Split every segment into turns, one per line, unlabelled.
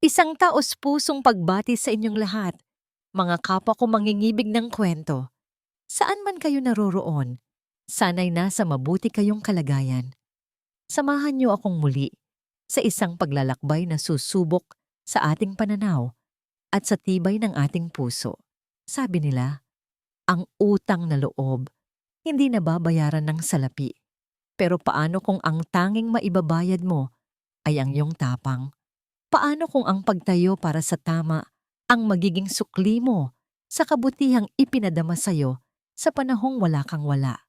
Isang taos-pusong pagbati sa inyong lahat, mga kapwa ko mangingibig ng kwento. Saan man kayo naroroon, sana'y nasa mabuti kayong kalagayan. Samahan niyo akong muli sa isang paglalakbay na susubok sa ating pananaw at sa tibay ng ating puso. Sabi nila, ang utang na loob hindi nababayaran ng salapi. Pero paano kung ang tanging maibabayad mo ay ang iyong tapang? Paano kung ang pagtayo para sa tama ang magiging sukli mo sa kabutihang ipinadama sa'yo sa panahong wala kang wala?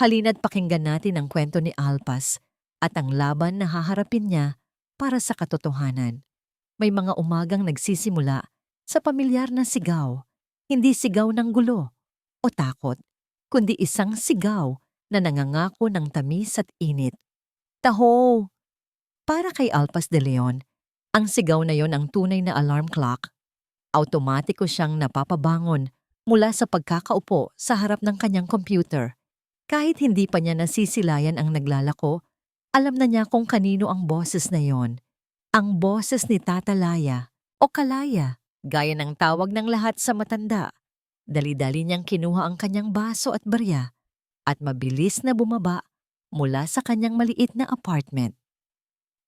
Halina't pakinggan natin ang kwento ni Alpas at ang laban na haharapin niya para sa katotohanan. May mga umagang nagsisimula sa pamilyar na sigaw, hindi sigaw ng gulo o takot, kundi isang sigaw na nangangako ng tamis at init. Taho! Para kay Alpas de Leon, ang sigaw na yon ang tunay na alarm clock. Automatiko siyang napapabangon mula sa pagkakaupo sa harap ng kanyang computer. Kahit hindi pa niya nasisilayan ang naglalako, alam na niya kung kanino ang boses na yon. Ang boses ni Tata Laya o Kalaya, gaya ng tawag ng lahat sa matanda. Dali-dali niyang kinuha ang kanyang baso at barya at mabilis na bumaba mula sa kanyang maliit na apartment.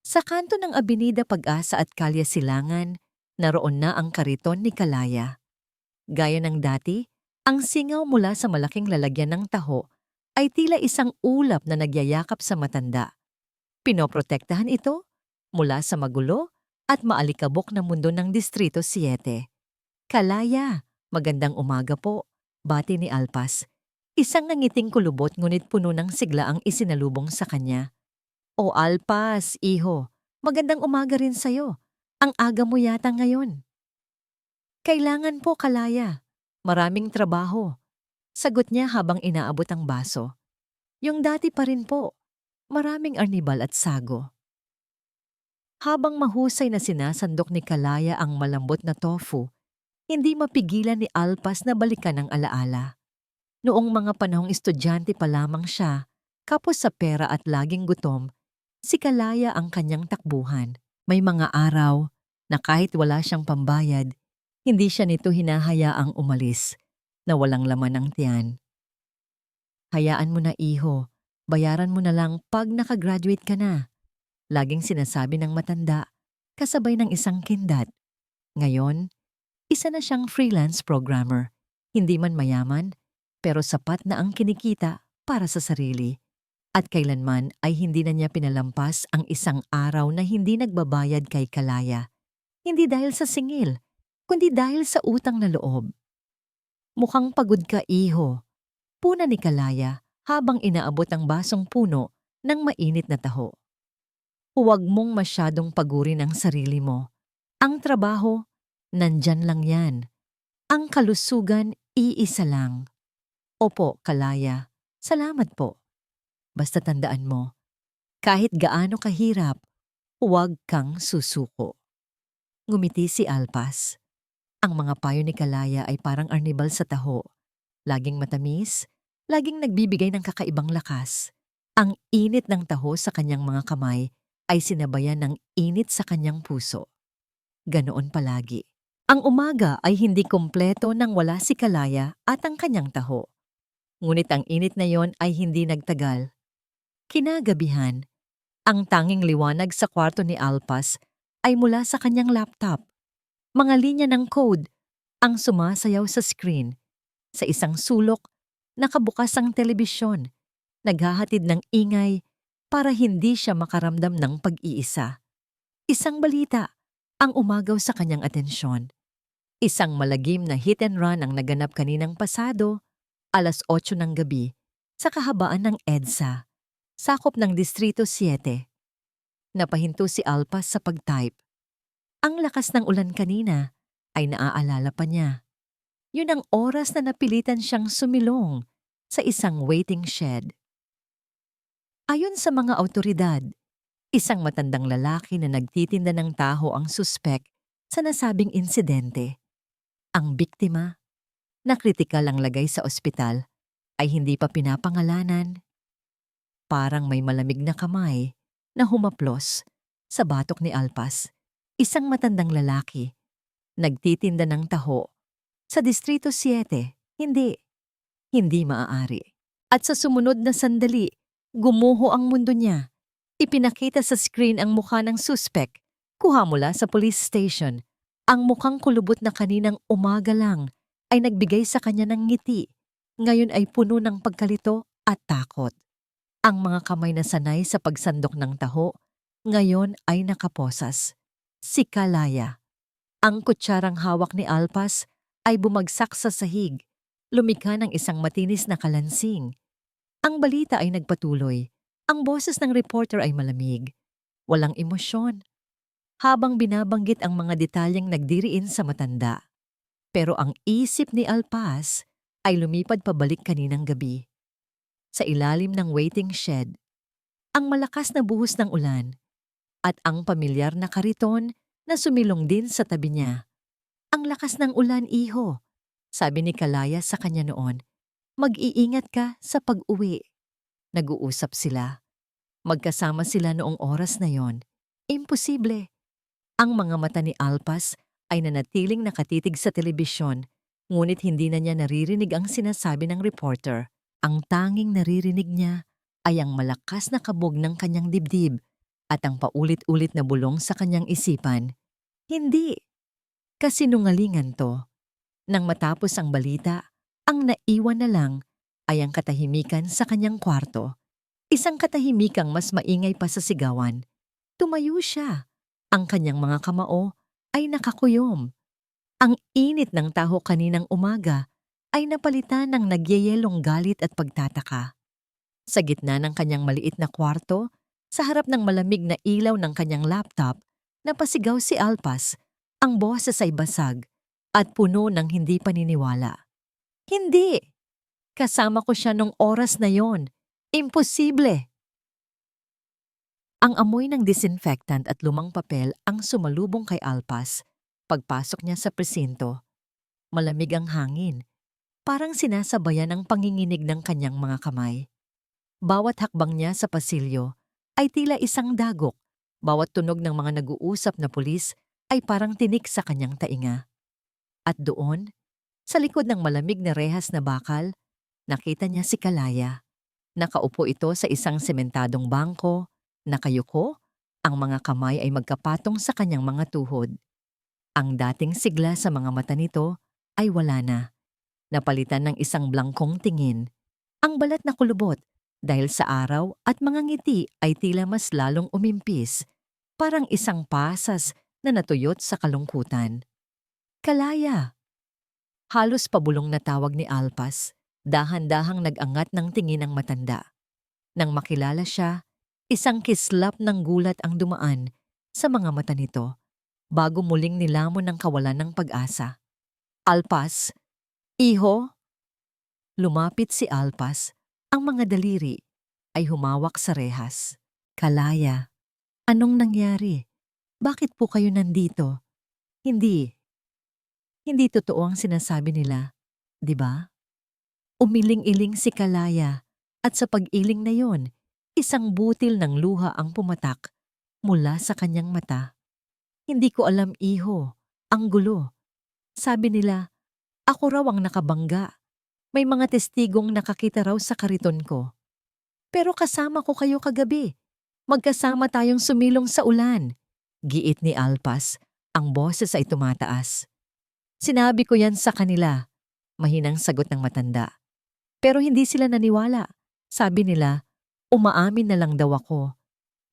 Sa kanto ng Avenida Pag-asa at Kalye Silangan, naroon na ang kariton ni Kalaya. Gaya ng dati, ang singaw mula sa malaking lalagyan ng taho ay tila isang ulap na nagyayakap sa matanda. Pinoprotektahan ito mula sa magulo at maalikabok na mundo ng Distrito 7. Kalaya, magandang umaga po, bati ni Alpas. Isang nangiting kulubot ngunit puno ng sigla ang isinalubong sa kanya. O Alpas, iho, magandang umaga rin sa'yo. Ang aga mo yata ngayon. Kailangan po, Kalaya. Maraming trabaho. Sagot niya habang inaabot ang baso. Yung dati pa rin po. Maraming arnibal at sago. Habang mahusay na sinasandok ni Kalaya ang malambot na tofu, hindi mapigilan ni Alpas na balikan ang alaala. Noong mga panahong estudyante pa lamang siya, kapos sa pera at laging gutom, si Kalaya ang kanyang takbuhan. May mga araw na kahit wala siyang pambayad, hindi siya nito hinahayaang umalis na walang laman ang tiyan. Hayaan mo na iho, bayaran mo na lang pag nakagraduate ka na. Laging sinasabi ng matanda, kasabay ng isang kindat. Ngayon, isa na siyang freelance programmer. Hindi man mayaman, pero sapat na ang kinikita para sa sarili. At kailanman ay hindi na niya pinalampas ang isang araw na hindi nagbabayad kay Kalaya. Hindi dahil sa singil, kundi dahil sa utang na loob. Mukhang pagod ka, iho. Puna ni Kalaya habang inaabot ang basong puno ng mainit na taho. Huwag mong masyadong pagurin ang sarili mo. Ang trabaho, nandyan lang yan. Ang kalusugan, iisa lang. Opo, Kalaya. Salamat po. Basta tandaan mo, kahit gaano kahirap, huwag kang susuko. Ngumiti si Alpas. Ang mga payo ni Kalaya ay parang arnibal sa taho. Laging matamis, laging nagbibigay ng kakaibang lakas. Ang init ng taho sa kanyang mga kamay ay sinabayan ng init sa kanyang puso. Ganoon palagi. Ang umaga ay hindi kumpleto nang wala si Kalaya at ang kanyang taho. Ngunit ang init na yon ay hindi nagtagal. Kinagabihan, ang tanging liwanag sa kwarto ni Alpas ay mula sa kanyang laptop. Mga linya ng code ang sumasayaw sa screen. Sa isang sulok, nakabukas ang telebisyon, naghahatid ng ingay para hindi siya makaramdam ng pag-iisa. Isang balita ang umagaw sa kanyang atensyon. Isang malagim na hit and run ang naganap kaninang pasado, 8:00 ng gabi, sa kahabaan ng EDSA. Sakop ng Distrito 7. Napahinto si Alpas sa pag-type. Ang lakas ng ulan kanina ay naaalala pa niya. Yun ang oras na napilitan siyang sumilong sa isang waiting shed. Ayon sa mga awtoridad, isang matandang lalaki na nagtitinda ng taho ang suspek sa nasabing insidente. Ang biktima, na kritikal ang lagay sa ospital, ay hindi pa pinapangalanan. Parang may malamig na kamay na humaplos sa batok ni Alpas. Isang matandang lalaki, nagtitinda ng taho. Sa Distrito 7, hindi maaari. At sa sumunod na sandali, gumuho ang mundo niya. Ipinakita sa screen ang mukha ng suspect, kuha mula sa police station. Ang mukhang kulubot na kaninang umaga lang ay nagbigay sa kanya ng ngiti. Ngayon ay puno ng pagkalito at takot. Ang mga kamay na sanay sa pagsandok ng taho, ngayon ay nakaposas. Si Kalaya. Ang kutsarang hawak ni Alpas ay bumagsak sa sahig. Lumikha ng isang matinis na kalansing. Ang balita ay nagpatuloy. Ang boses ng reporter ay malamig. Walang emosyon. Habang binabanggit ang mga detalyeng nagdiriin sa matanda. Pero ang isip ni Alpas ay lumipad pabalik kaninang gabi. Sa ilalim ng waiting shed, ang malakas na buhos ng ulan at ang pamilyar na kariton na sumilong din sa tabi niya. Ang lakas ng ulan, iho, sabi ni Kalaya sa kanya noon. Mag-iingat ka sa pag-uwi. Nag-uusap sila. Magkasama sila noong oras na yon. Imposible. Ang mga mata ni Alpas ay nanatiling nakatitig sa telebisyon, ngunit hindi na niya naririnig ang sinasabi ng reporter. Ang tanging naririnig niya ay ang malakas na kabog ng kanyang dibdib at ang paulit-ulit na bulong sa kanyang isipan. Hindi. Kasinungalingan to. Nang matapos ang balita, ang naiwan na lang ay ang katahimikan sa kanyang kwarto. Isang katahimikang mas maingay pa sa sigawan. Tumayo siya. Ang kanyang mga kamao ay nakakuyom. Ang init ng taho kaninang umaga ay napalitan ng nagyayelong galit at pagtataka. Sa gitna ng kanyang maliit na kwarto, sa harap ng malamig na ilaw ng kanyang laptop, napasigaw si Alpas. Ang boses ay basag at puno ng hindi paniniwala. Hindi! Kasama ko siya nung oras na yon. Imposible! Ang amoy ng disinfectant at lumang papel ang sumalubong kay Alpas. Pagpasok niya sa presinto, malamig ang hangin. Parang sinasabayan ang panginginig ng kanyang mga kamay. Bawat hakbang niya sa pasilyo ay tila isang dagok. Bawat tunog ng mga nag-uusap na pulis ay parang tinik sa kanyang tainga. At doon, sa likod ng malamig na rehas na bakal, nakita niya si Kalaya. Nakaupo ito sa isang sementadong bangko, nakayuko, ang mga kamay ay magkapatong sa kanyang mga tuhod. Ang dating sigla sa mga mata nito ay wala na. Napalitan ng isang blangkong tingin. Ang balat na kulubot dahil sa araw at mga ngiti ay tila mas lalong umimpis, parang isang pasas na natuyot sa kalungkutan. Kalaya! Halos pabulong na tawag ni Alpas. Dahan-dahang nag-angat ng tingin ang matanda. Nang makilala siya, isang kislap ng gulat ang dumaan sa mga mata nito bago muling nilamon ng kawalan ng pag-asa. Alpas, iho? Lumapit si Alpas. Ang mga daliri ay humawak sa rehas. Kalaya, anong nangyari? Bakit po kayo nandito? Hindi totoo ang sinasabi nila, di ba? Umiling-iling si Kalaya at sa pag-iling na yon, isang butil ng luha ang pumatak mula sa kanyang mata. Hindi ko alam, iho, ang gulo. Sabi nila, ako raw ang nakabangga. May mga testigong nakakita raw sa kariton ko. Pero kasama ko kayo kagabi. Magkasama tayong sumilong sa ulan. Giit ni Alpas, ang boses ay tumataas. Sinabi ko yan sa kanila, mahinang sagot ng matanda. Pero hindi sila naniwala. Sabi nila, umaamin na lang daw ako.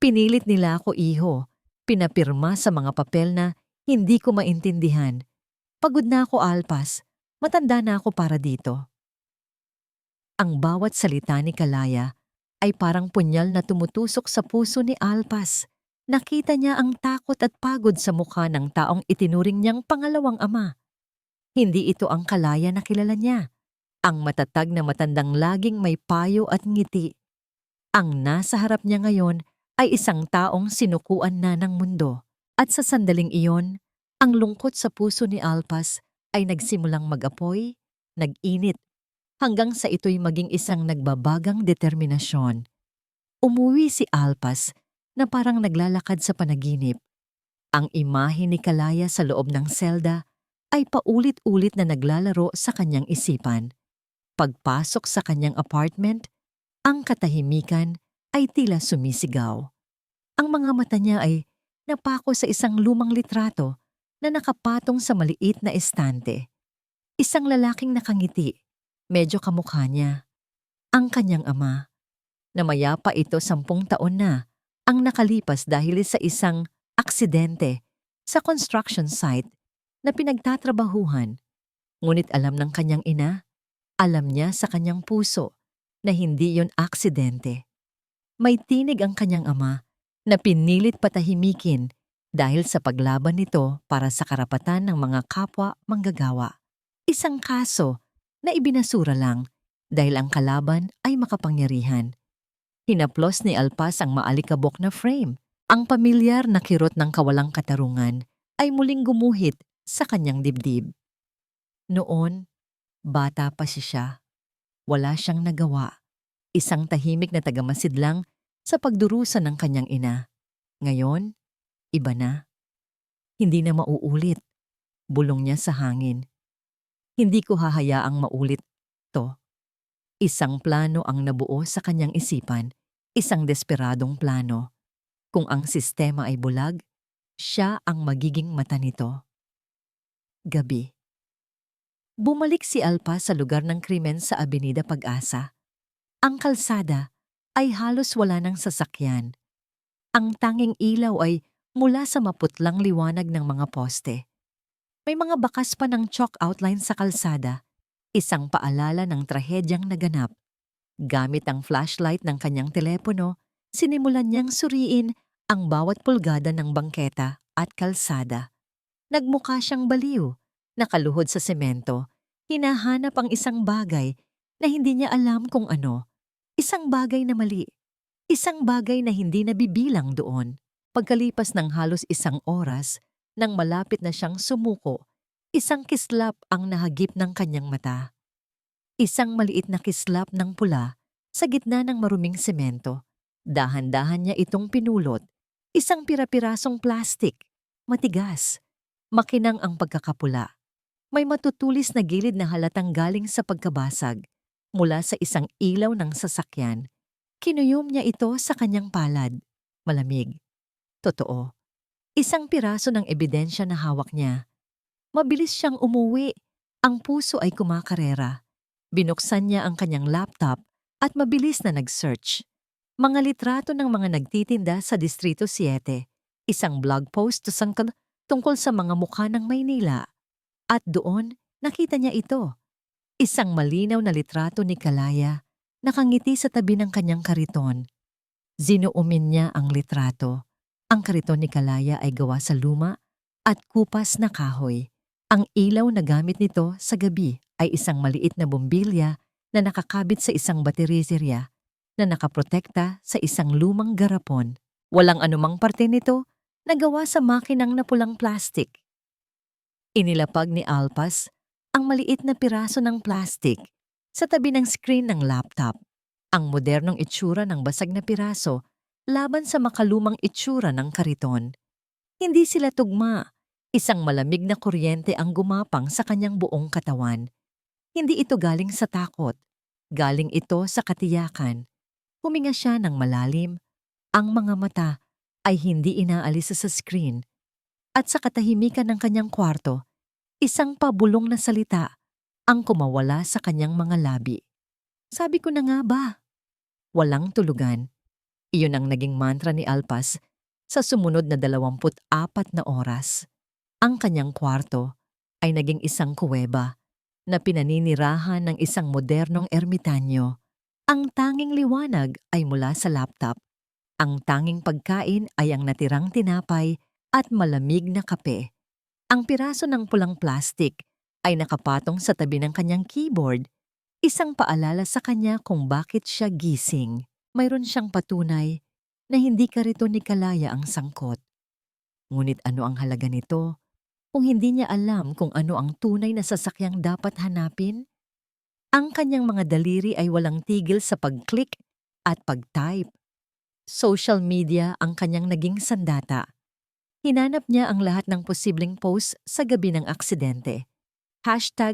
Pinilit nila ako, iho. Pinapirma sa mga papel na hindi ko maintindihan. Pagod na ako, Alpas. Matanda na ako para dito. Ang bawat salita ni Kalaya ay parang punyal na tumutusok sa puso ni Alpas. Nakita niya ang takot at pagod sa mukha ng taong itinuring niyang pangalawang ama. Hindi ito ang Kalaya na kilala niya. Ang matatag na matandang laging may payo at ngiti. Ang nasa harap niya ngayon ay isang taong sinukuan na ng mundo. At sa sandaling iyon, ang lungkot sa puso ni Alpas ay nagsimulang mag-apoy, nag-init, hanggang sa ito'y maging isang nagbabagang determinasyon. Umuwi si Alpas na parang naglalakad sa panaginip. Ang imahe ni Kalaya sa loob ng selda ay paulit-ulit na naglalaro sa kanyang isipan. Pagpasok sa kanyang apartment, ang katahimikan ay tila sumisigaw. Ang mga mata niya ay napako sa isang lumang litrato na nakapatong sa maliit na estante. Isang lalaking nakangiti, medyo kamukha niya. Ang kanyang ama, na mayapa ito 10 taon na, ang nakalipas dahil sa isang aksidente sa construction site na pinagtatrabahuhan. Ngunit alam ng kanyang ina, alam niya sa kanyang puso na hindi yon aksidente. May tinig ang kanyang ama na pinilit patahimikin dahil sa paglaban nito para sa karapatan ng mga kapwa manggagawa. Isang kaso na ibinasura lang dahil ang kalaban ay makapangyarihan. Hinaplos ni Alpas ang maalikabok na frame. Ang pamilyar na kirot ng kawalang katarungan ay muling gumuhit sa kanyang dibdib. Noon, bata pa siya. Wala siyang nagawa. Isang tahimik na tagamasid lang sa pagdurusa ng kanyang ina. Ngayon, iba na. Hindi na mauulit. Bulong niya sa hangin. Hindi ko hahayaang maulit to. Isang plano ang nabuo sa kanyang isipan, isang desperadong plano. Kung ang sistema ay bulag, siya ang magiging mata nito. Gabi. Bumalik si Alpa sa lugar ng krimen sa Avenida Pag-asa. Ang kalsada ay halos wala ng sasakyan. Ang tanging ilaw ay mula sa maputlang liwanag ng mga poste. May mga bakas pa ng chalk outline sa kalsada, isang paalala ng trahedyang naganap. Gamit ang flashlight ng kanyang telepono, sinimulan niyang suriin ang bawat pulgada ng bangketa at kalsada. Nagmukha siyang baliw, nakaluhod sa semento, hinahanap ang isang bagay na hindi niya alam kung ano. Isang bagay na mali. Isang bagay na hindi nabibilang doon. Pagkalipas ng halos 1 oras, nang malapit na siyang sumuko, isang kislap ang nahagip ng kanyang mata. Isang maliit na kislap ng pula sa gitna ng maruming semento. Dahan-dahan niya itong pinulot. Isang pira-pirasong plastik, matigas. Makinang ang pagkakapula. May matutulis na gilid na halatang galing sa pagkabasag mula sa isang ilaw ng sasakyan. Kinuyom niya ito sa kanyang palad. Malamig. Totoo. Isang piraso ng ebidensya na hawak niya. Mabilis siyang umuwi. Ang puso ay kumakarera. Binuksan niya ang kanyang laptop at mabilis na nag-search. Mga litrato ng mga nagtitinda sa Distrito 7. Isang blog post tungkol sa mga mukha ng Maynila. At doon, nakita niya ito. Isang malinaw na litrato ni Kalaya, nakangiti sa tabi ng kanyang kariton. Zinoomin niya ang litrato. Ang kariton ni Kalaya ay gawa sa luma at kupas na kahoy. Ang ilaw na gamit nito sa gabi ay isang maliit na bombilya na nakakabit sa isang bateriserya na nakaprotekta sa isang lumang garapon. Walang anumang parte nito na gawa sa makinang na pulang plastik. Inilapag ni Alpas ang maliit na piraso ng plastik sa tabi ng screen ng laptop. Ang modernong itsura ng basag na piraso laban sa makalumang itsura ng kariton. Hindi sila tugma. Isang malamig na kuryente ang gumapang sa kanyang buong katawan. Hindi ito galing sa takot. Galing ito sa katiyakan. Huminga siya ng malalim. Ang mga mata ay hindi inaalis sa screen. At sa katahimikan ng kanyang kwarto, isang pabulong na salita ang kumawala sa kanyang mga labi. Sabi ko na nga ba? Walang tulugan. Iyon ang naging mantra ni Alpas sa sumunod na 24 na oras. Ang kanyang kwarto ay naging isang kuweba na pinaninirahan ng isang modernong ermitanyo. Ang tanging liwanag ay mula sa laptop. Ang tanging pagkain ay ang natirang tinapay at malamig na kape. Ang piraso ng pulang plastik ay nakapatong sa tabi ng kanyang keyboard, isang paalala sa kanya kung bakit siya gising. Mayroon siyang patunay na hindi kariton ni Kalaya ang sangkot. Ngunit ano ang halaga nito kung hindi niya alam kung ano ang tunay na sasakyang dapat hanapin? Ang kanyang mga daliri ay walang tigil sa pag-click at pag-type. Social media ang kanyang naging sandata. Hinanap niya ang lahat ng posibleng post sa gabi ng aksidente. #EDSA,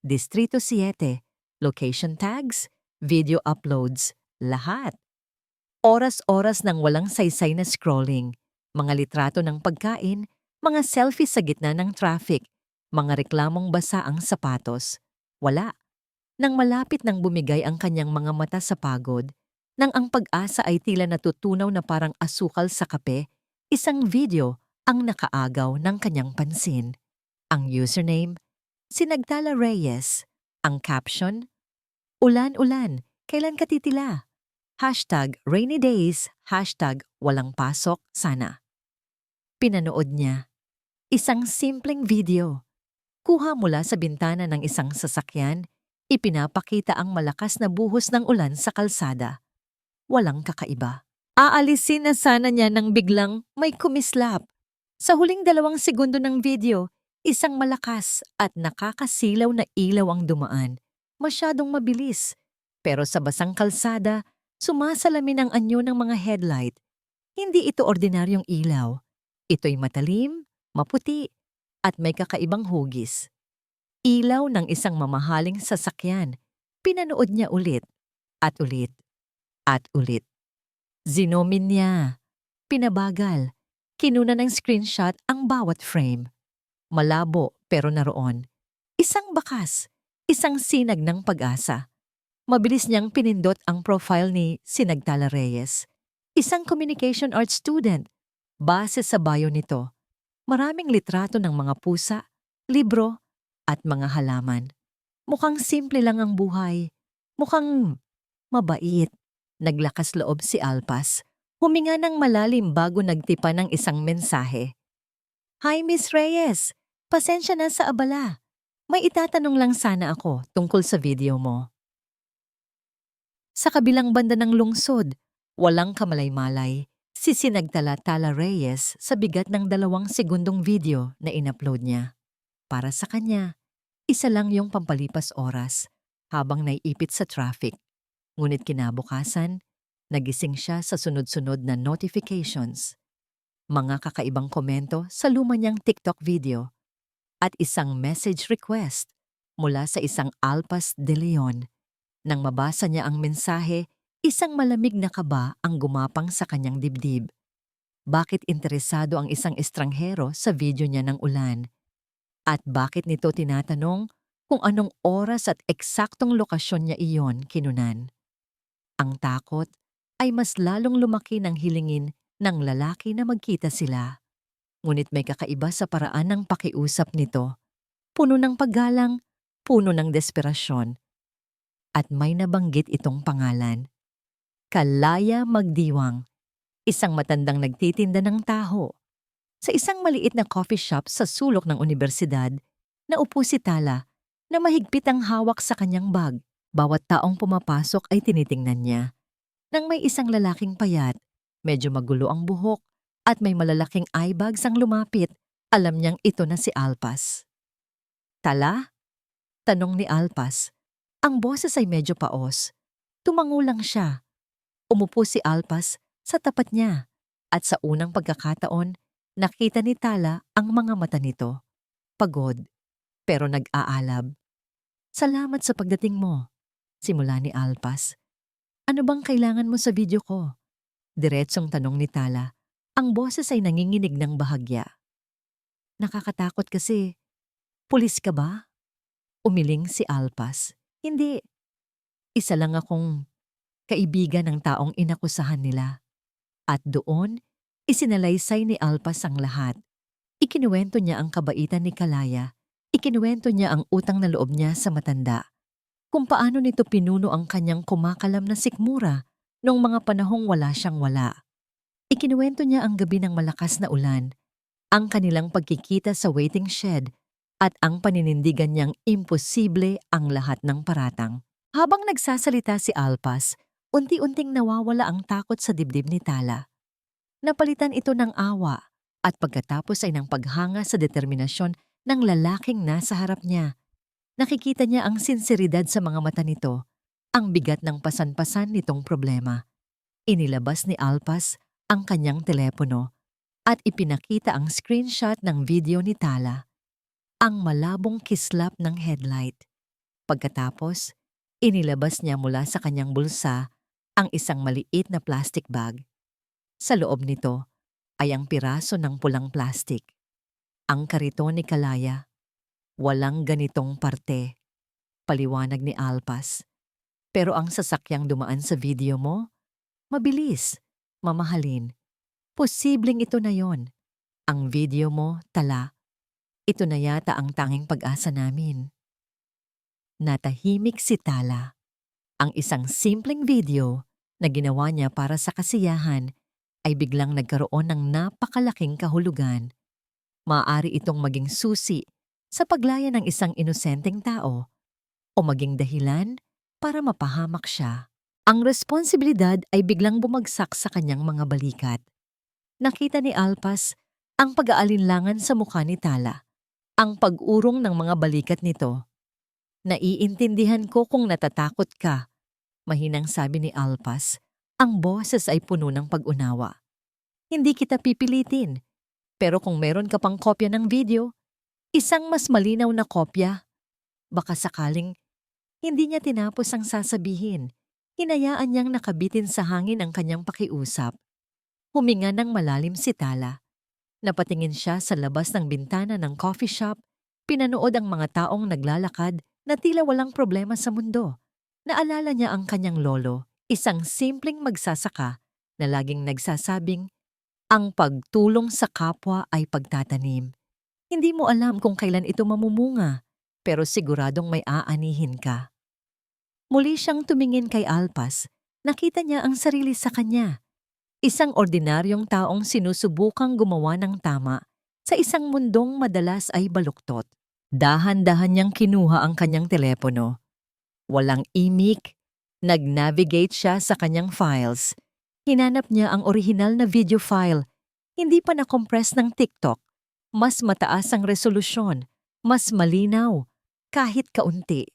#Distrito 7, location tags, video uploads, lahat. Oras-oras ng walang saysay na scrolling, mga litrato ng pagkain, mga selfie sa gitna ng traffic, mga reklamong basa ang sapatos. Wala. Nang malapit nang bumigay ang kanyang mga mata sa pagod, nang ang pag-asa ay tila natutunaw na parang asukal sa kape, isang video ang nakaagaw ng kanyang pansin. Ang username, Sinagtala Reyes. Ang caption, Ulan-ulan, kailan ka titila? #rainy days, #walang pasok sana. Pinanood niya. Isang simpleng video. Kuha mula sa bintana ng isang sasakyan, ipinapakita ang malakas na buhos ng ulan sa kalsada. Walang kakaiba. Aalisin na sana niya nang biglang may kumislap. Sa huling 2 segundo ng video, isang malakas at nakakasilaw na ilaw ang dumaan. Masyadong mabilis. Pero sa basang kalsada, sumasalamin ang anyo ng mga headlight. Hindi ito ordinaryong ilaw. Ito'y matalim, maputi, at may kakaibang hugis. Ilaw ng isang mamahaling sasakyan. Pinanood niya ulit, at ulit, at ulit. Zinomin niya. Pinabagal. Kinuna ng screenshot ang bawat frame. Malabo pero naroon. Isang bakas, isang sinag ng pag-asa. Mabilis niyang pinindot ang profile ni Sinagtala Reyes, isang communication arts student. Base sa bio nito, maraming litrato ng mga pusa, libro, at mga halaman. Mukhang simple lang ang buhay. Mukhang mabait. Naglakas loob si Alpas. Huminga ng malalim bago nagtipa ng isang mensahe. Hi Miss Reyes, pasensya na sa abala. May itatanong lang sana ako tungkol sa video mo. Sa kabilang banda ng lungsod, walang kamalay-malay, si Sinagtala Reyes sa bigat ng 2 segundong video na inupload niya. Para sa kanya, isa lang yung pampalipas oras habang naiipit sa traffic. Ngunit kinabukasan, nagising siya sa sunod-sunod na notifications, mga kakaibang komento sa luma niyang TikTok video, at isang message request mula sa isang Alpas de Leon. Nang mabasa niya ang mensahe, isang malamig na kaba ang gumapang sa kanyang dibdib. Bakit interesado ang isang estranghero sa video niya ng ulan? At bakit nito tinatanong kung anong oras at eksaktong lokasyon niya iyon kinunan? Ang takot ay mas lalong lumaki ng hilingin ng lalaki na magkita sila. Ngunit may kakaiba sa paraan ng pakiusap nito. Puno ng paggalang, puno ng desperasyon. At may nabanggit itong pangalan. Kalaya Magdiwang, isang matandang nagtitinda ng taho. Sa isang maliit na coffee shop sa sulok ng universidad, naupo si Tala na mahigpit ang hawak sa kanyang bag. Bawat taong pumapasok ay tinitingnan niya. Nang may isang lalaking payat, medyo magulo ang buhok, at may malalaking eyebags ang lumapit, alam niyang ito na si Alpas. Tala? Tanong ni Alpas. Ang boses ay medyo paos. Tumango lang siya. Umupo si Alpas sa tapat niya, at sa unang pagkakataon, nakita ni Tala ang mga mata nito. Pagod, pero nag-aalab. Salamat sa pagdating mo, simula ni Alpas. Ano bang kailangan mo sa video ko? Diretsong tanong ni Tala. Ang boses ay nanginginig ng bahagya. Nakakatakot kasi. Pulis ka ba? Umiling si Alpas. Hindi. Isa lang akong kaibigan ng taong inakusahan nila. At doon, isinalaysay ni Alpas ang lahat. Ikinuwento niya ang kabaitan ni Kalaya. Ikinuwento niya ang utang na loob niya sa matanda. Kung paano nito pinuno ang kanyang kumakalam na sikmura noong mga panahong wala siyang wala. Ikinuwento niya ang gabi ng malakas na ulan, ang kanilang pagkikita sa waiting shed, at ang paninindigan niyang imposible ang lahat ng paratang. Habang nagsasalita si Alpas, unti-unting nawawala ang takot sa dibdib ni Tala. Napalitan ito ng awa, at pagkatapos ay ng paghanga sa determinasyon ng lalaking nasa harap niya. Nakikita niya ang sinseridad sa mga mata nito, ang bigat ng pasan-pasan nitong problema. Inilabas ni Alpas ang kanyang telepono at ipinakita ang screenshot ng video ni Tala, ang malabong kislap ng headlight. Pagkatapos, inilabas niya mula sa kanyang bulsa ang isang maliit na plastic bag. Sa loob nito ay ang piraso ng pulang plastic. Ang kariton ni Kalaya. Walang ganitong parte, paliwanag ni Alpas. Pero ang sasakyang dumaan sa video mo, mabilis, mamahalin. Posibleng ito na yon. Ang video mo, Tala. Ito na yata ang tanging pag-asa namin. Natahimik si Tala. Ang isang simpleng video na ginawa niya para sa kasiyahan ay biglang nagkaroon ng napakalaking kahulugan. Maaari itong maging susi sa paglaya ng isang inosenteng tao o maging dahilan para mapahamak siya. Ang responsibilidad ay biglang bumagsak sa kanyang mga balikat. Nakita ni Alpas ang pag-aalinlangan sa mukha ni Tala, ang pag-urong ng mga balikat nito. Naiintindihan ko kung natatakot ka, mahinang sabi ni Alpas. Ang boses ay puno ng pag-unawa. Hindi kita pipilitin, pero kung meron ka pang kopya ng video, isang mas malinaw na kopya. Baka sakaling hindi niya tinapos ang sasabihin. Hinayaan niyang nakabitin sa hangin ang kanyang pakiusap. Huminga ng malalim si Tala. Napatingin siya sa labas ng bintana ng coffee shop, pinanood ang mga taong naglalakad na tila walang problema sa mundo. Naalala niya ang kanyang lolo, isang simpleng magsasaka na laging nagsasabing, ang pagtulong sa kapwa ay pagtatanim. Hindi mo alam kung kailan ito mamumunga, pero siguradong may aanihin ka. Muli siyang tumingin kay Alpas, nakita niya ang sarili sa kanya. Isang ordinaryong taong sinusubukang gumawa ng tama sa isang mundong madalas ay baluktot. Dahan-dahan niyang kinuha ang kanyang telepono. Walang imik, nag-navigate siya sa kanyang files. Hinanap niya ang orihinal na video file, hindi pa na-compress ng TikTok. Mas mataas ang resolusyon, mas malinaw, kahit kaunti.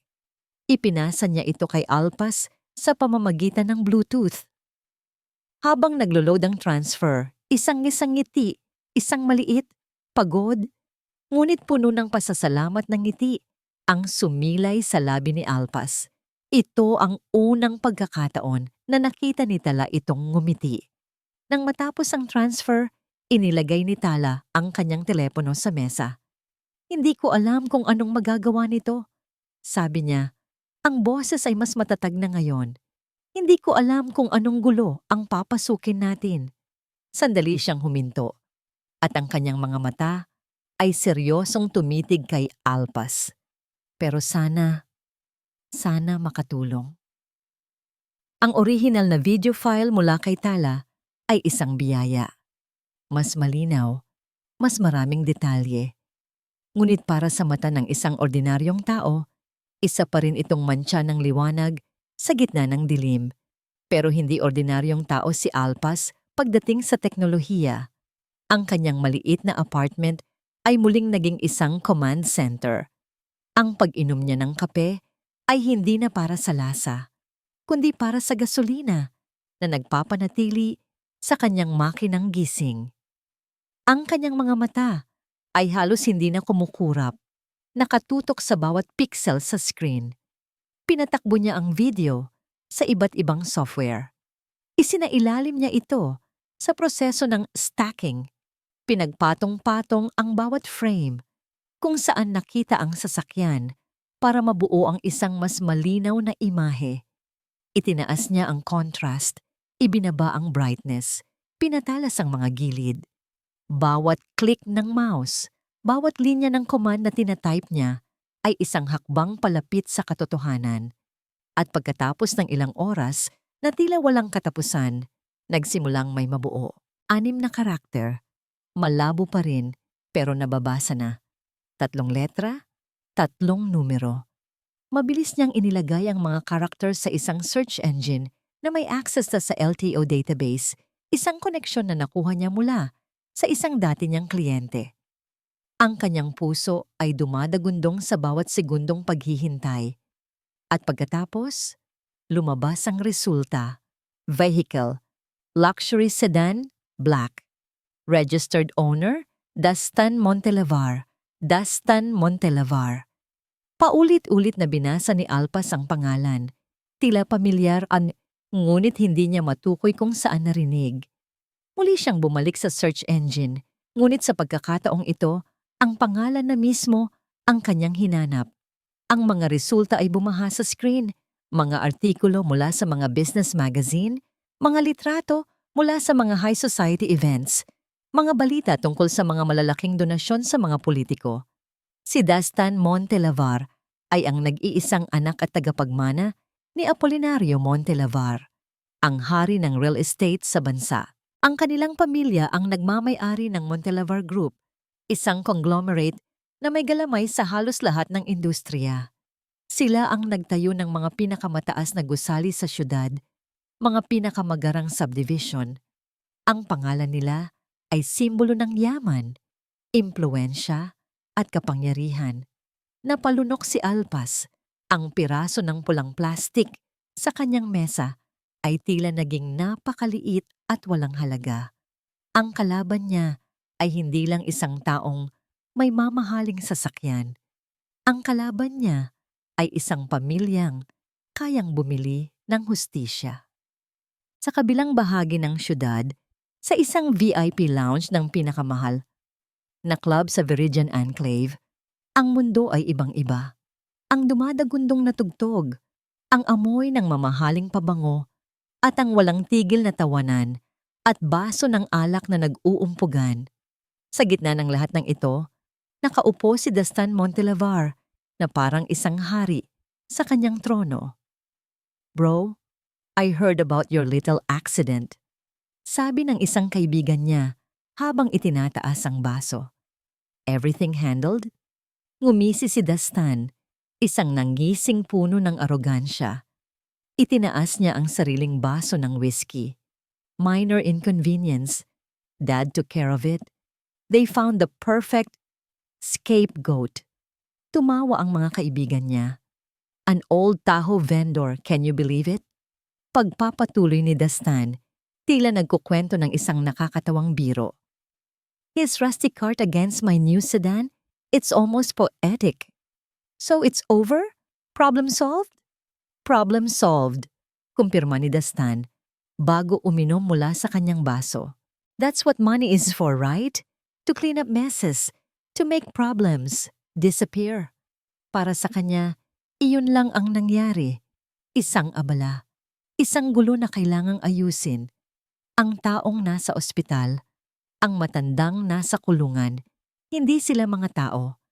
Ipinasa niya ito kay Alpas sa pamamagitan ng Bluetooth. Habang naglo-load ang transfer, isang-isang ngiti, isang maliit, pagod, ngunit puno ng pasasalamat ng ngiti, ang sumilay sa labi ni Alpas. Ito ang unang pagkakataon na nakita ni Tala itong ngumiti. Nang matapos ang transfer, inilagay ni Tala ang kanyang telepono sa mesa. Hindi ko alam kung anong magagawa nito. Sabi niya, ang boses ay mas matatag na ngayon. Hindi ko alam kung anong gulo ang papasukin natin. Sandali siyang huminto at ang kanyang mga mata ay seryosong tumitig kay Alpas. Pero sana makatulong. Ang original na video file mula kay Tala ay isang biyaya. Mas malinaw, mas maraming detalye. Ngunit para sa mata ng isang ordinaryong tao, isa pa rin itong mantsa ng liwanag sa gitna ng dilim. Pero hindi ordinaryong tao si Alpas pagdating sa teknolohiya. Ang kanyang maliit na apartment ay muling naging isang command center. Ang pag-inom niya ng kape ay hindi na para sa lasa, kundi para sa gasolina na nagpapanatili sa kanyang makinang gising. Ang kanyang mga mata ay halos hindi na kumukurap, nakatutok sa bawat pixel sa screen. Pinatakbo niya ang video sa iba't ibang software. Isinailalim niya ito sa proseso ng stacking. Pinagpatong-patong ang bawat frame kung saan nakita ang sasakyan para mabuo ang isang mas malinaw na imahe. Itinaas niya ang contrast, ibinaba ang brightness, pinatalas ang mga gilid. Bawat click ng mouse, bawat linya ng command na tinatype niya ay isang hakbang palapit sa katotohanan. At pagkatapos ng ilang oras na tila walang katapusan, nagsimulang may mabuo. 6 na karakter, malabo pa rin pero nababasa na. 3 letra, 3 numero. Mabilis niyang inilagay ang mga characters sa isang search engine na may access sa LTO database, isang koneksyon na nakuha niya mula sa isang dati niyang kliyente. Ang kanyang puso ay dumadagundong sa bawat segundong paghihintay. At pagkatapos, lumabas ang resulta. Vehicle, Luxury sedan, black. Registered owner, Dastan Montelavar. Dastan Montelavar. Paulit-ulit na binasa ni Alpas ang pangalan. Tila pamilyar ngunit hindi niya matukoy kung saan narinig. Muli siyang bumalik sa search engine, ngunit sa pagkakataong ito, ang pangalan na mismo ang kanyang hinanap. Ang mga resulta ay bumaha sa screen, mga artikulo mula sa mga business magazine, mga litrato mula sa mga high society events, mga balita tungkol sa mga malalaking donasyon sa mga politiko. Si Dastan Montelavar ay ang nag-iisang anak at tagapagmana ni Apolinario Montelavar, ang hari ng real estate sa bansa. Ang kanilang pamilya ang nagmamay-ari ng Montelavar Group, isang conglomerate na may galamay sa halos lahat ng industriya. Sila ang nagtayo ng mga pinakamataas na gusali sa syudad, mga pinakamagarang subdivision. Ang pangalan nila ay simbolo ng yaman, impluwensya at kapangyarihan. Napalunok si Alpas, ang piraso ng pulang plastik sa kanyang mesa ay tila naging napakaliit at walang halaga. Ang kalaban niya ay hindi lang isang taong may mamahaling sasakyan. Ang kalaban niya ay isang pamilyang kayang bumili ng hustisya. Sa kabilang bahagi ng syudad, sa isang VIP lounge ng pinakamahal na club sa Viridian Enclave, ang mundo ay ibang-iba. Ang dumadagundong na tugtog, ang amoy ng mamahaling pabango, at ang walang tigil na tawanan at baso ng alak na nag-uumpugan. Sa gitna ng lahat ng ito, nakaupo si Dastan Montelavar na parang isang hari sa kanyang trono. "Bro, I heard about your little accident," sabi ng isang kaibigan niya habang itinataas ang baso. "Everything handled?" Ngumisi si Dastan, isang nanggising puno ng arogansya. Itinaas niya ang sariling baso ng whiskey. Minor inconvenience. Dad took care of it. They found the perfect scapegoat. Tumawa ang mga kaibigan niya. An old Tahoe vendor, can you believe it? Pagpapatuloy ni Dastan, tila nagkukwento ng isang nakakatawang biro. "His rusty cart against my new sedan? It's almost poetic. So it's over? Problem solved?" "Problem solved," kumpirma ni Dastan, bago uminom mula sa kanyang baso. "That's what money is for, right? To clean up messes, to make problems disappear." Para sa kanya, iyon lang ang nangyari. Isang abala, isang gulo na kailangang ayusin. Ang taong nasa ospital, ang matandang nasa kulungan, hindi sila mga tao.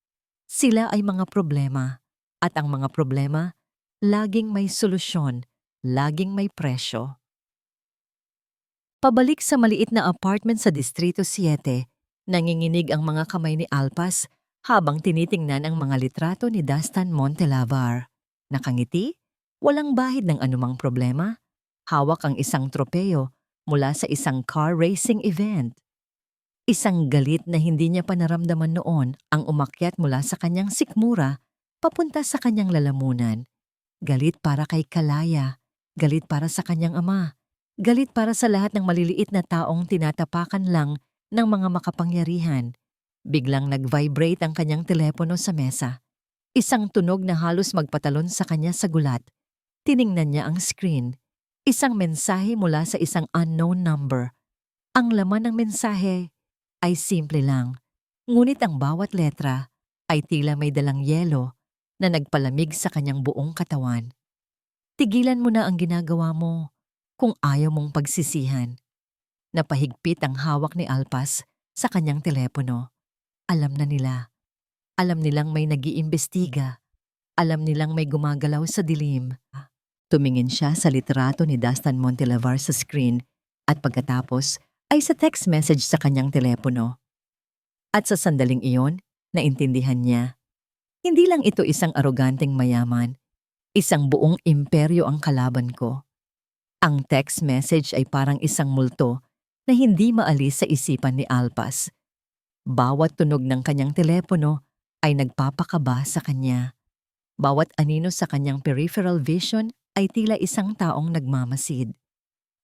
Sila ay mga problema, at ang mga problema laging may solusyon, laging may presyo. Pabalik sa maliit na apartment sa Distrito 7, nanginginig ang mga kamay ni Alpas habang tinitingnan ang mga litrato ni Dastan Montelavar. Nakangiti, walang bahid ng anumang problema, hawak ang isang tropeo mula sa isang car racing event. Isang galit na hindi niya pa naramdaman noon ang umakyat mula sa kanyang sikmura papunta sa kanyang lalamunan. Galit para kay Kalaya, galit para sa kanyang ama, galit para sa lahat ng maliliit na taong tinatapakan lang ng mga makapangyarihan. Biglang nag-vibrate ang kanyang telepono sa mesa. Isang tunog na halos magpatalon sa kanya sa gulat. Tiningnan niya ang screen. Isang mensahe mula sa isang unknown number. Ang laman ng mensahe ay simple lang, ngunit ang bawat letra ay tila may dalang yelo na nagpalamig sa kanyang buong katawan. "Tigilan mo na ang ginagawa mo kung ayaw mong pagsisihan." Napahigpit ang hawak ni Alpas sa kanyang telepono. Alam na nila. Alam nilang may nag-iimbestiga. Alam nilang may gumagalaw sa dilim. Tumingin siya sa litrato ni Dastan Montelavar sa screen at pagkatapos ay sa text message sa kanyang telepono. At sa sandaling iyon, naintindihan niya. Hindi lang ito isang aroganteng mayaman, isang buong imperyo ang kalaban ko. Ang text message ay parang isang multo na hindi maalis sa isipan ni Alpas. Bawat tunog ng kanyang telepono ay nagpapakaba sa kanya. Bawat anino sa kanyang peripheral vision ay tila isang taong nagmamasid.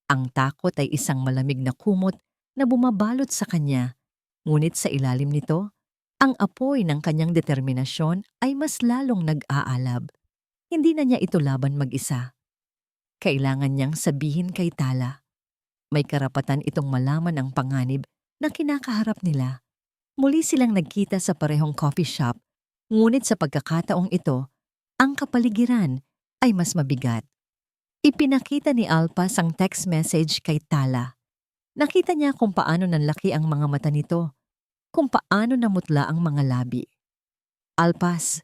Ang takot ay isang malamig na kumot na bumabalot sa kanya, ngunit sa ilalim nito, ang apoy ng kanyang determinasyon ay mas lalong nag-aalab. Hindi na niya ito laban mag-isa. Kailangan niyang sabihin kay Tala. May karapatan itong malaman ang panganib na kinakaharap nila. Muli silang nagkita sa parehong coffee shop, ngunit sa pagkakataong ito, ang kapaligiran ay mas mabigat. Ipinakita ni Alpas ang text message kay Tala. Nakita niya kung paano nanlaki ang mga mata nito, kung paano namutla ang mga labi. Alpas,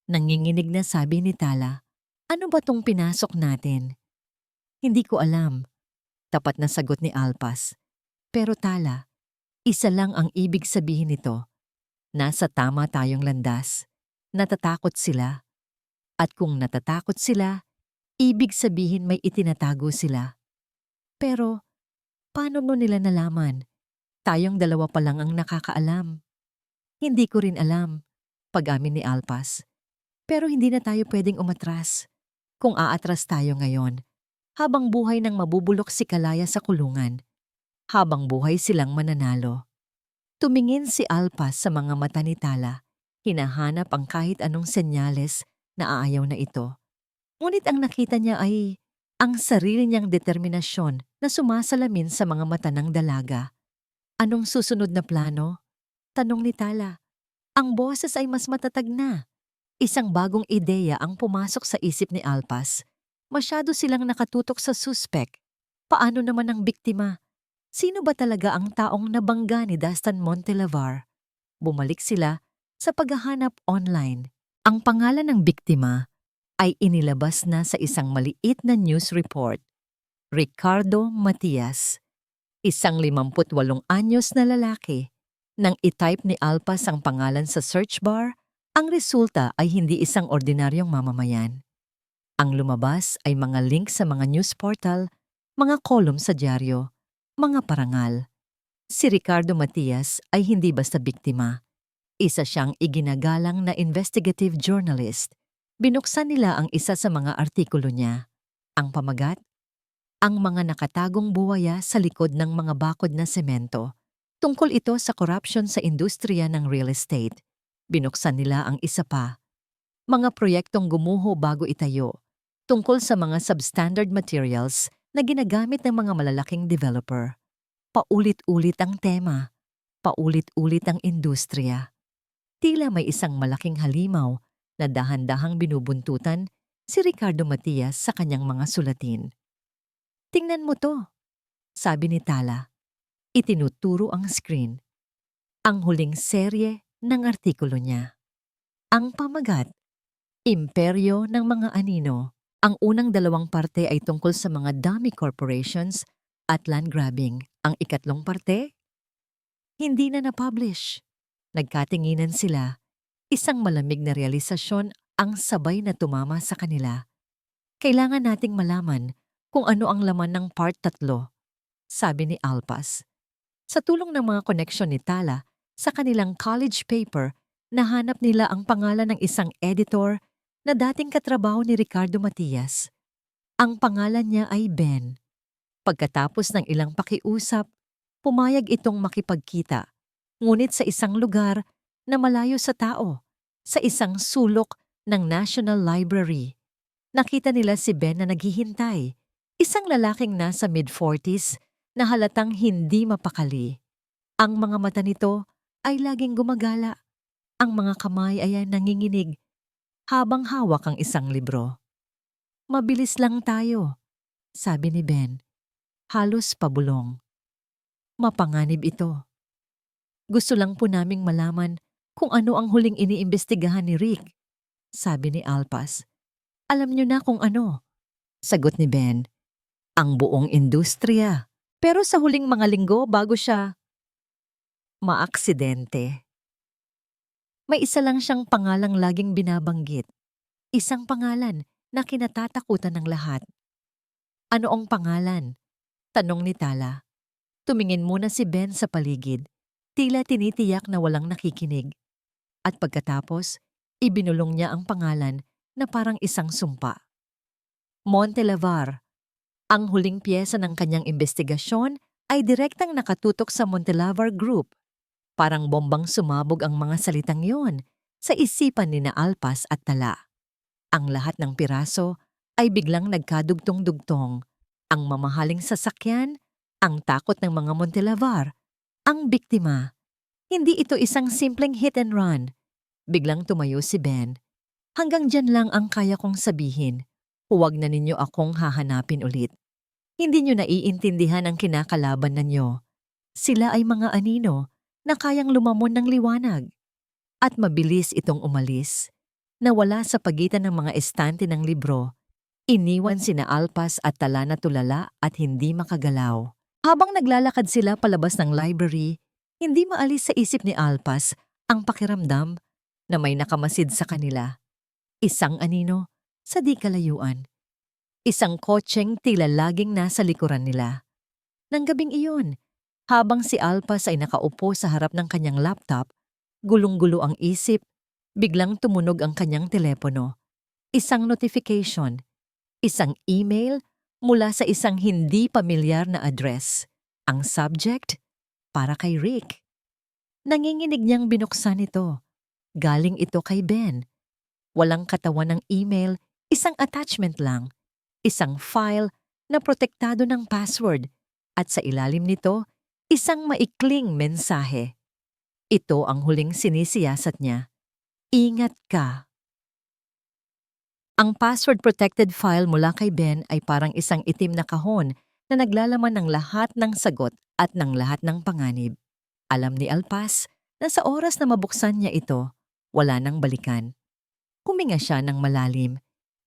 nanginginig na sabi ni Tala, ano ba tong pinasok natin? Hindi ko alam, tapat na sagot ni Alpas. Pero Tala, isa lang ang ibig sabihin nito. Nasa tama tayong landas. Natatakot sila. At kung natatakot sila, ibig sabihin may itinatago sila. Pero, paano mo nila nalaman? Tayong dalawa pa lang ang nakakaalam. Hindi ko rin alam, pag-amin ni Alpas. Pero hindi na tayo pwedeng umatras. Kung aatras tayo ngayon, habang buhay nang mabubulok si Kalaya sa kulungan, habang buhay silang mananalo. Tumingin si Alpas sa mga mata ni Tala, hinahanap ang kahit anong senyales na aayaw na ito. Ngunit ang nakita niya ay ang sarili niyang determinasyon na sumasalamin sa mga mata ng dalaga. Anong susunod na plano? Tanong ni Tala. Ang boses ay mas matatag na. Isang bagong ideya ang pumasok sa isip ni Alpas. Masyado silang nakatutok sa suspek. Paano naman ang biktima? Sino ba talaga ang taong nabangga ni Dastan Montelavar? Bumalik sila sa paghahanap online. Ang pangalan ng biktima ay inilabas na sa isang maliit na news report. Ricardo Matias, isang 58 anyos na lalaki. Nang itype ni Alpas ang pangalan sa search bar, ang resulta ay hindi isang ordinaryong mamamayan. Ang lumabas ay mga link sa mga news portal, mga column sa dyaryo, mga parangal. Si Ricardo Matias ay hindi basta biktima. Isa siyang iginagalang na investigative journalist. Binuksan nila ang isa sa mga artikulo niya. Ang pamagat? Ang mga nakatagong buwaya sa likod ng mga bakod na semento. Tungkol ito sa corruption sa industriya ng real estate. Binuksan nila ang isa pa. Mga proyektong gumuho bago itayo. Tungkol sa mga substandard materials na ginagamit ng mga malalaking developer. Paulit-ulit ang tema. Paulit-ulit ang industriya. Tila may isang malaking halimaw na dahan-dahang binubuntutan si Ricardo Matias sa kanyang mga sulatin. Tingnan mo to, sabi ni Tala. Itinuturo ang screen. Ang huling serye ng artikulo niya. Ang pamagat, Imperyo ng mga Anino. Ang unang dalawang parte ay tungkol sa mga dummy corporations at land grabbing. Ang ikatlong parte, hindi na na-publish. Nagkatinginan sila. Isang malamig na realisasyon ang sabay na tumama sa kanila. Kailangan nating malaman kung ano ang laman ng part 3, sabi ni Alpas. Sa tulong ng mga koneksyon ni Tala, sa kanilang college paper, nahanap nila ang pangalan ng isang editor na dating katrabaho ni Ricardo Matias. Ang pangalan niya ay Ben. Pagkatapos ng ilang pakiusap, pumayag itong makipagkita, ngunit sa isang lugar na malayo sa tao, sa isang sulok ng National Library. Nakita nila si Ben na naghihintay, isang lalaking nasa mid-40s na halatang hindi mapakali. Ang mga mata nito ay laging gumagala. Ang mga kamay ay nanginginig habang hawak ang isang libro. Mabilis lang tayo, sabi ni Ben. Halos pabulong. Mapanganib ito. Gusto lang po naming malaman kung ano ang huling iniimbestigahan ni Rick, sabi ni Alpas. Alam niyo na kung ano, sagot ni Ben. Ang buong industriya. Pero sa huling mga linggo bago siya maaksidente. May isa lang siyang pangalang laging binabanggit. Isang pangalan na kinatatakutan ng lahat. Ano ang pangalan? Tanong ni Tala. Tumingin muna si Ben sa paligid. Tila tinitiyak na walang nakikinig. At pagkatapos, ibinulong niya ang pangalan na parang isang sumpa. Montelavar. Ang huling piyesa ng kanyang investigasyon ay direktang nakatutok sa Montellavar Group. Parang bombang sumabog ang mga salitang yon sa isipan ni na Alpas at Tala. Ang lahat ng piraso ay biglang nagkadugtong-dugtong. Ang mamahaling sasakyan, ang takot ng mga Montellavar, ang biktima. Hindi ito isang simpleng hit and run. Biglang tumayo si Ben. Hanggang dyan lang ang kaya kong sabihin. Huwag na ninyo akong hahanapin ulit. Hindi nyo naiintindihan ang kinakalaban ninyo. Sila ay mga anino na kayang lumamon ng liwanag. At mabilis itong umalis. Nawala sa pagitan ng mga estante ng libro. Iniwan sina Alpas at Tala na tulala at hindi makagalaw. Habang naglalakad sila palabas ng library, hindi maalis sa isip ni Alpas ang pakiramdam na may nakamasid sa kanila. Isang anino sa di kalayuan. Isang kotseng tila laging nasa likuran nila. Nang gabing iyon, habang si Alpas ay nakaupo sa harap ng kanyang laptop, gulong-gulo ang isip, biglang tumunog ang kanyang telepono. Isang notification, isang email mula sa isang hindi pamilyar na address. Ang subject, para kay Rick. Nanginginig niyang binuksan ito. Galing ito kay Ben. Walang katawan ng email, isang attachment lang. Isang file na protektado ng password. At sa ilalim nito, isang maikling mensahe. Ito ang huling sinisiyasat niya. Ingat ka. Ang password-protected file mula kay Ben ay parang isang itim na kahon na naglalaman ng lahat ng sagot at ng lahat ng panganib. Alam ni Alpas na sa oras na mabuksan niya ito, wala nang balikan. Huminga siya ng malalim.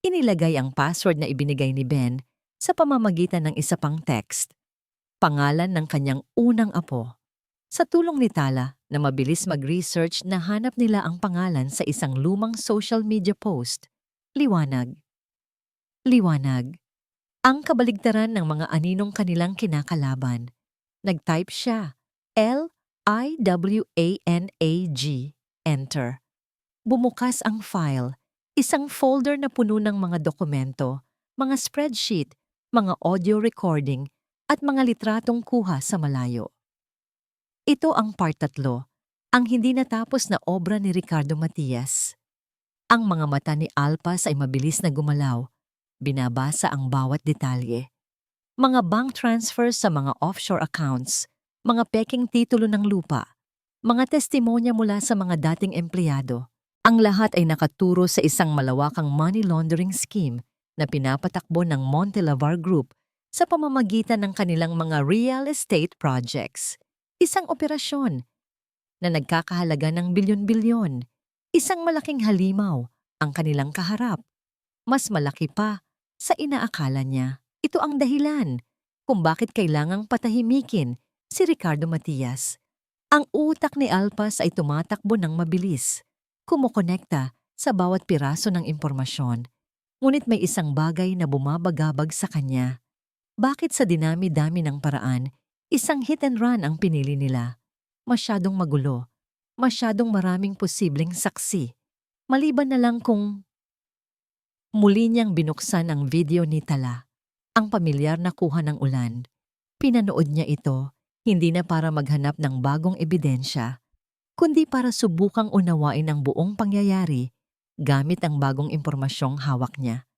Inilagay ang password na ibinigay ni Ben sa pamamagitan ng isa pang text. Pangalan ng kanyang unang apo. Sa tulong ni Tala na mabilis mag-research, nahanap nila ang pangalan sa isang lumang social media post. Liwanag. Liwanag. Ang kabaligtaran ng mga aninong kanilang kinakalaban. Nag-type siya. Liwanag. Enter. Bumukas ang file. Isang folder na puno ng mga dokumento, mga spreadsheet, mga audio recording, at mga litratong kuha sa malayo. Ito ang part 3, ang hindi natapos na obra ni Ricardo Matias. Ang mga mata ni Alpas ay mabilis na gumalaw. Binabasa ang bawat detalye. Mga bank transfers sa mga offshore accounts, mga peking titulo ng lupa, mga testimonya mula sa mga dating empleyado. Ang lahat ay nakaturo sa isang malawakang money laundering scheme na pinapatakbo ng Montellavar Group sa pamamagitan ng kanilang mga real estate projects. Isang operasyon na nagkakahalaga ng bilyon-bilyon. Isang malaking halimaw ang kanilang kaharap. Mas malaki pa sa inaakala niya. Ito ang dahilan kung bakit kailangang patahimikin si Ricardo Matias. Ang utak ni Alpas ay tumatakbo ng mabilis. Kumukonekta sa bawat piraso ng impormasyon. Ngunit may isang bagay na bumabagabag sa kanya. Bakit sa dinami-dami ng paraan, isang hit and run ang pinili nila? Masyadong magulo. Masyadong maraming posibleng saksi. Maliban na lang kung muli niyang binuksan ang video ni Tala, ang pamilyar na kuha ng ulan. Pinanood niya ito, hindi na para maghanap ng bagong ebidensya, kundi para subukang unawain ang buong pangyayari gamit ang bagong impormasyong hawak niya.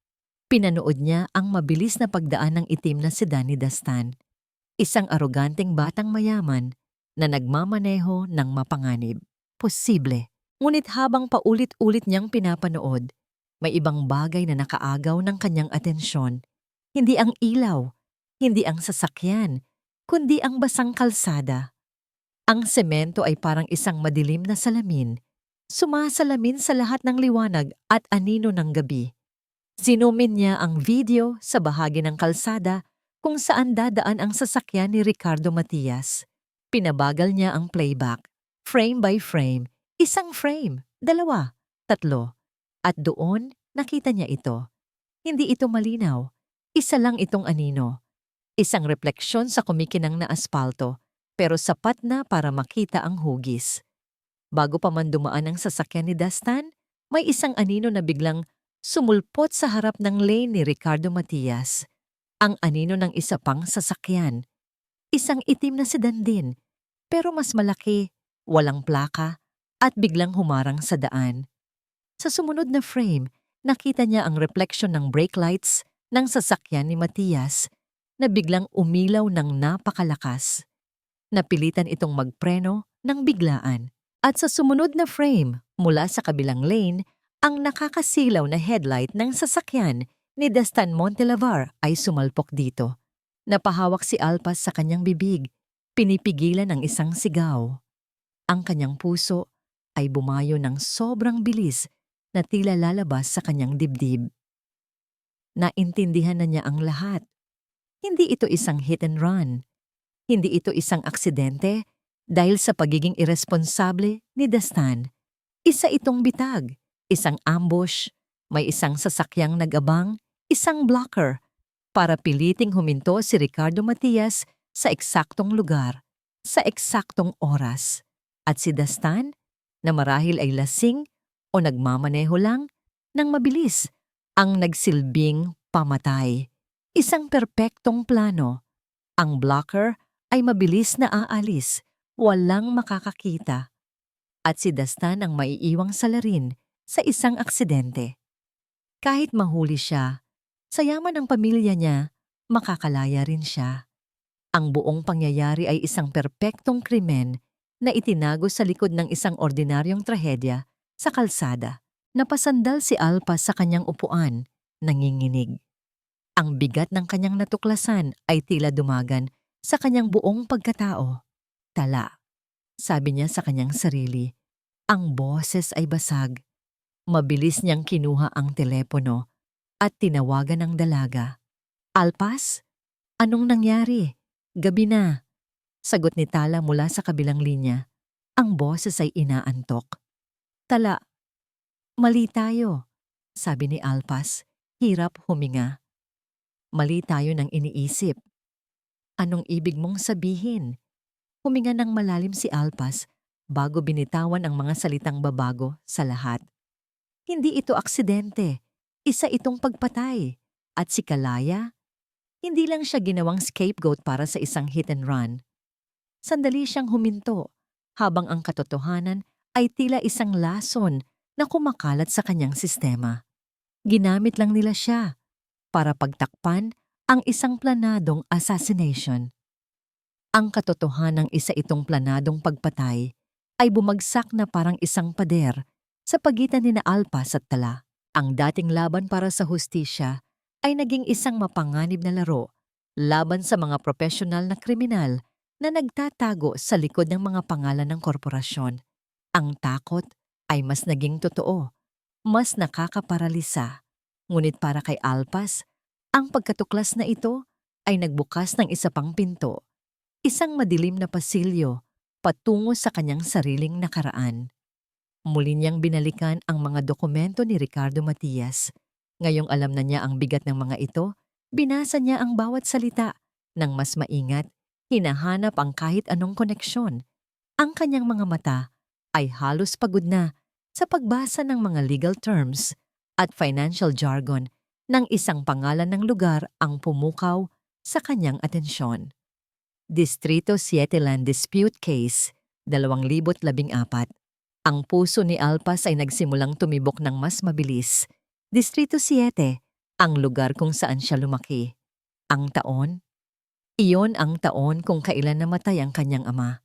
Pinanood niya ang mabilis na pagdaan ng itim na sedan ni Dastan, isang aroganteng batang mayaman na nagmamaneho ng mapanganib. Posible. Ngunit habang paulit-ulit niyang pinapanood, may ibang bagay na nakaagaw ng kanyang atensyon. Hindi ang ilaw, hindi ang sasakyan, kundi ang basang kalsada. Ang semento ay parang isang madilim na salamin, sumasalamin sa lahat ng liwanag at anino ng gabi. Sinumin niya ang video sa bahagi ng kalsada kung saan dadaan ang sasakyan ni Ricardo Matias. Pinabagal niya ang playback, frame by frame, isang frame, 2, 3. At doon, nakita niya ito. Hindi ito malinaw. Isa lang itong anino. Isang refleksyon sa kumikinang na aspalto, pero sapat na para makita ang hugis. Bago pa man dumaan ang sasakyan ni Dastan, may isang anino na biglang sumulpot sa harap ng lane ni Ricardo Matias. Ang anino ng isa pang sasakyan. Isang itim na sedan din, pero mas malaki, walang plaka, at biglang humarang sa daan. Sa sumunod na frame, nakita niya ang refleksyon ng brake lights ng sasakyan ni Matias na biglang umilaw ng napakalakas. Napilitan itong magpreno ng biglaan. At sa sumunod na frame, mula sa kabilang lane, ang nakakasilaw na headlight ng sasakyan ni Dastan Montelavar ay sumalpok dito. Napahawak si Alpas sa kanyang bibig, pinipigilan ang isang sigaw. Ang kanyang puso ay bumayo ng sobrang bilis na tila lalabas sa kanyang dibdib. Naintindihan na niya ang lahat. Hindi ito isang hit and run. Hindi ito isang aksidente dahil sa pagiging irresponsable ni Dastan. Isa itong bitag, isang ambush, may isang sasakyang nag-abang, isang blocker, para piliting huminto si Ricardo Matias sa eksaktong lugar, sa eksaktong oras. At si Dastan, na marahil ay lasing o nagmamaneho lang ng mabilis, ang nagsilbing pamatay. Isang perpektong plano. Ang blocker ay mabilis na aalis, walang makakakita. At si Dastan ang maiiwang salarin sa isang aksidente. Kahit mahuli siya, sa yaman ng pamilya niya, makakalaya rin siya. Ang buong pangyayari ay isang perpektong krimen na itinago sa likod ng isang ordinaryong trahedya sa kalsada. Napasandal si Alpas sa kanyang upuan, nanginginig. Ang bigat ng kanyang natuklasan ay tila dumagan sa kanyang buong pagkatao. Tala, sabi niya sa kanyang sarili. Ang boses ay basag. Mabilis niyang kinuha ang telepono at tinawagan ang dalaga. Alpas? Anong nangyari? Gabi na. Sagot ni Tala mula sa kabilang linya. Ang boses ay inaantok. Tala, mali tayo, sabi ni Alpas. Hirap huminga. Mali tayo ng iniisip. Anong ibig mong sabihin? Huminga ng malalim si Alpas bago binitawan ang mga salitang babago sa lahat. Hindi ito aksidente. Isa itong pagpatay. At si Kalaya, hindi lang siya ginawang scapegoat para sa isang hit and run. Sandali siyang huminto habang ang katotohanan ay tila isang lason na kumakalat sa kanyang sistema. Ginamit lang nila siya para pagtakpan ang isang planadong assassination. Ang katotohanang isa itong planadong pagpatay ay bumagsak na parang isang pader sa pagitan ni Alpas at Tala. Ang dating laban para sa hustisya ay naging isang mapanganib na laro laban sa mga profesional na kriminal na nagtatago sa likod ng mga pangalan ng korporasyon. Ang takot ay mas naging totoo, mas nakakaparalisa. Ngunit para kay Alpas, ang pagkatuklas na ito ay nagbukas ng isa pang pinto, isang madilim na pasilyo patungo sa kanyang sariling nakaraan. Muli niyang binalikan ang mga dokumento ni Ricardo Matias. Ngayong alam na niya ang bigat ng mga ito, binasa niya ang bawat salita ng mas maingat, hinahanap ang kahit anong koneksyon. Ang kanyang mga mata ay halos pagod na sa pagbasa ng mga legal terms at financial jargon ng isang pangalan ng lugar ang pumukaw sa kanyang atensyon. Distrito 7 Land Dispute Case, 2014. Ang puso ni Alpas ay nagsimulang tumibok ng mas mabilis. Distrito 7, ang lugar kung saan siya lumaki. Ang taon? Iyon ang taon kung kailan namatay ang kanyang ama.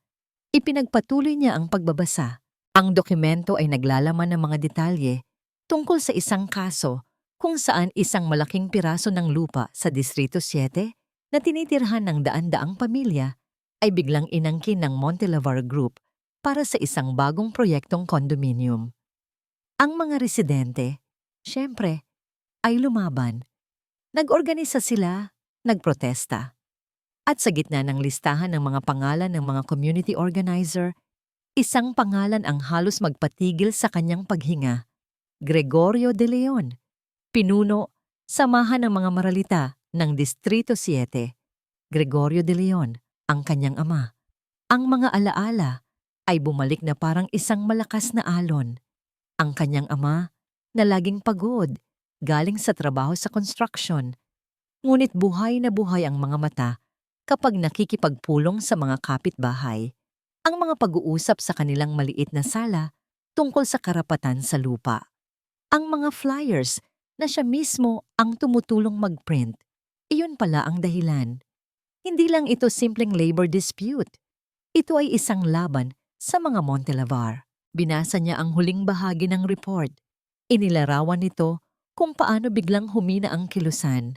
Ipinagpatuloy niya ang pagbabasa. Ang dokumento ay naglalaman ng mga detalye tungkol sa isang kaso kung saan isang malaking piraso ng lupa sa Distrito 7 na tinitirhan ng daan-daang pamilya ay biglang inangkin ng Montelavar Group para sa isang bagong proyektong kondominium. Ang mga residente, syempre, ay lumaban. Nag-organisa sila, nagprotesta. At sa gitna ng listahan ng mga pangalan ng mga community organizer, isang pangalan ang halos magpatigil sa kanyang paghinga. Gregorio de Leon, pinuno, samahan ng mga maralita ng Distrito 7. Gregorio de Leon, ang kanyang ama. Ang mga alaala ay bumalik na parang isang malakas na alon. Ang kanyang ama, na laging pagod, galing sa trabaho sa construction, Ngunit buhay na buhay ang mga mata kapag nakikipagpulong sa mga kapitbahay. Ang mga pag-uusap sa kanilang maliit na sala tungkol sa karapatan sa lupa. Ang mga flyers na siya mismo ang tumutulong mag-print. Iyon pala ang dahilan. Hindi lang ito simpleng labor dispute. Ito ay isang laban sa mga Montelavar. Binasa niya ang huling bahagi ng report. Inilarawan nito kung paano biglang humina ang kilusan.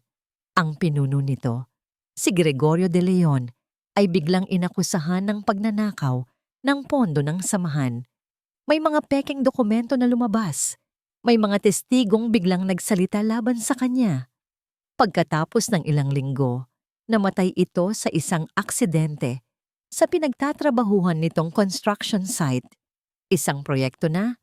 Ang pinuno nito, si Gregorio de Leon, ay biglang inakusahan ng pagnanakaw ng pondo ng samahan. May mga pekeng dokumento na lumabas. May mga testigong biglang nagsalita laban sa kanya. Pagkatapos ng ilang linggo, namatay ito sa isang aksidente sa pinagtatrabahuhan nitong construction site. Isang proyekto na,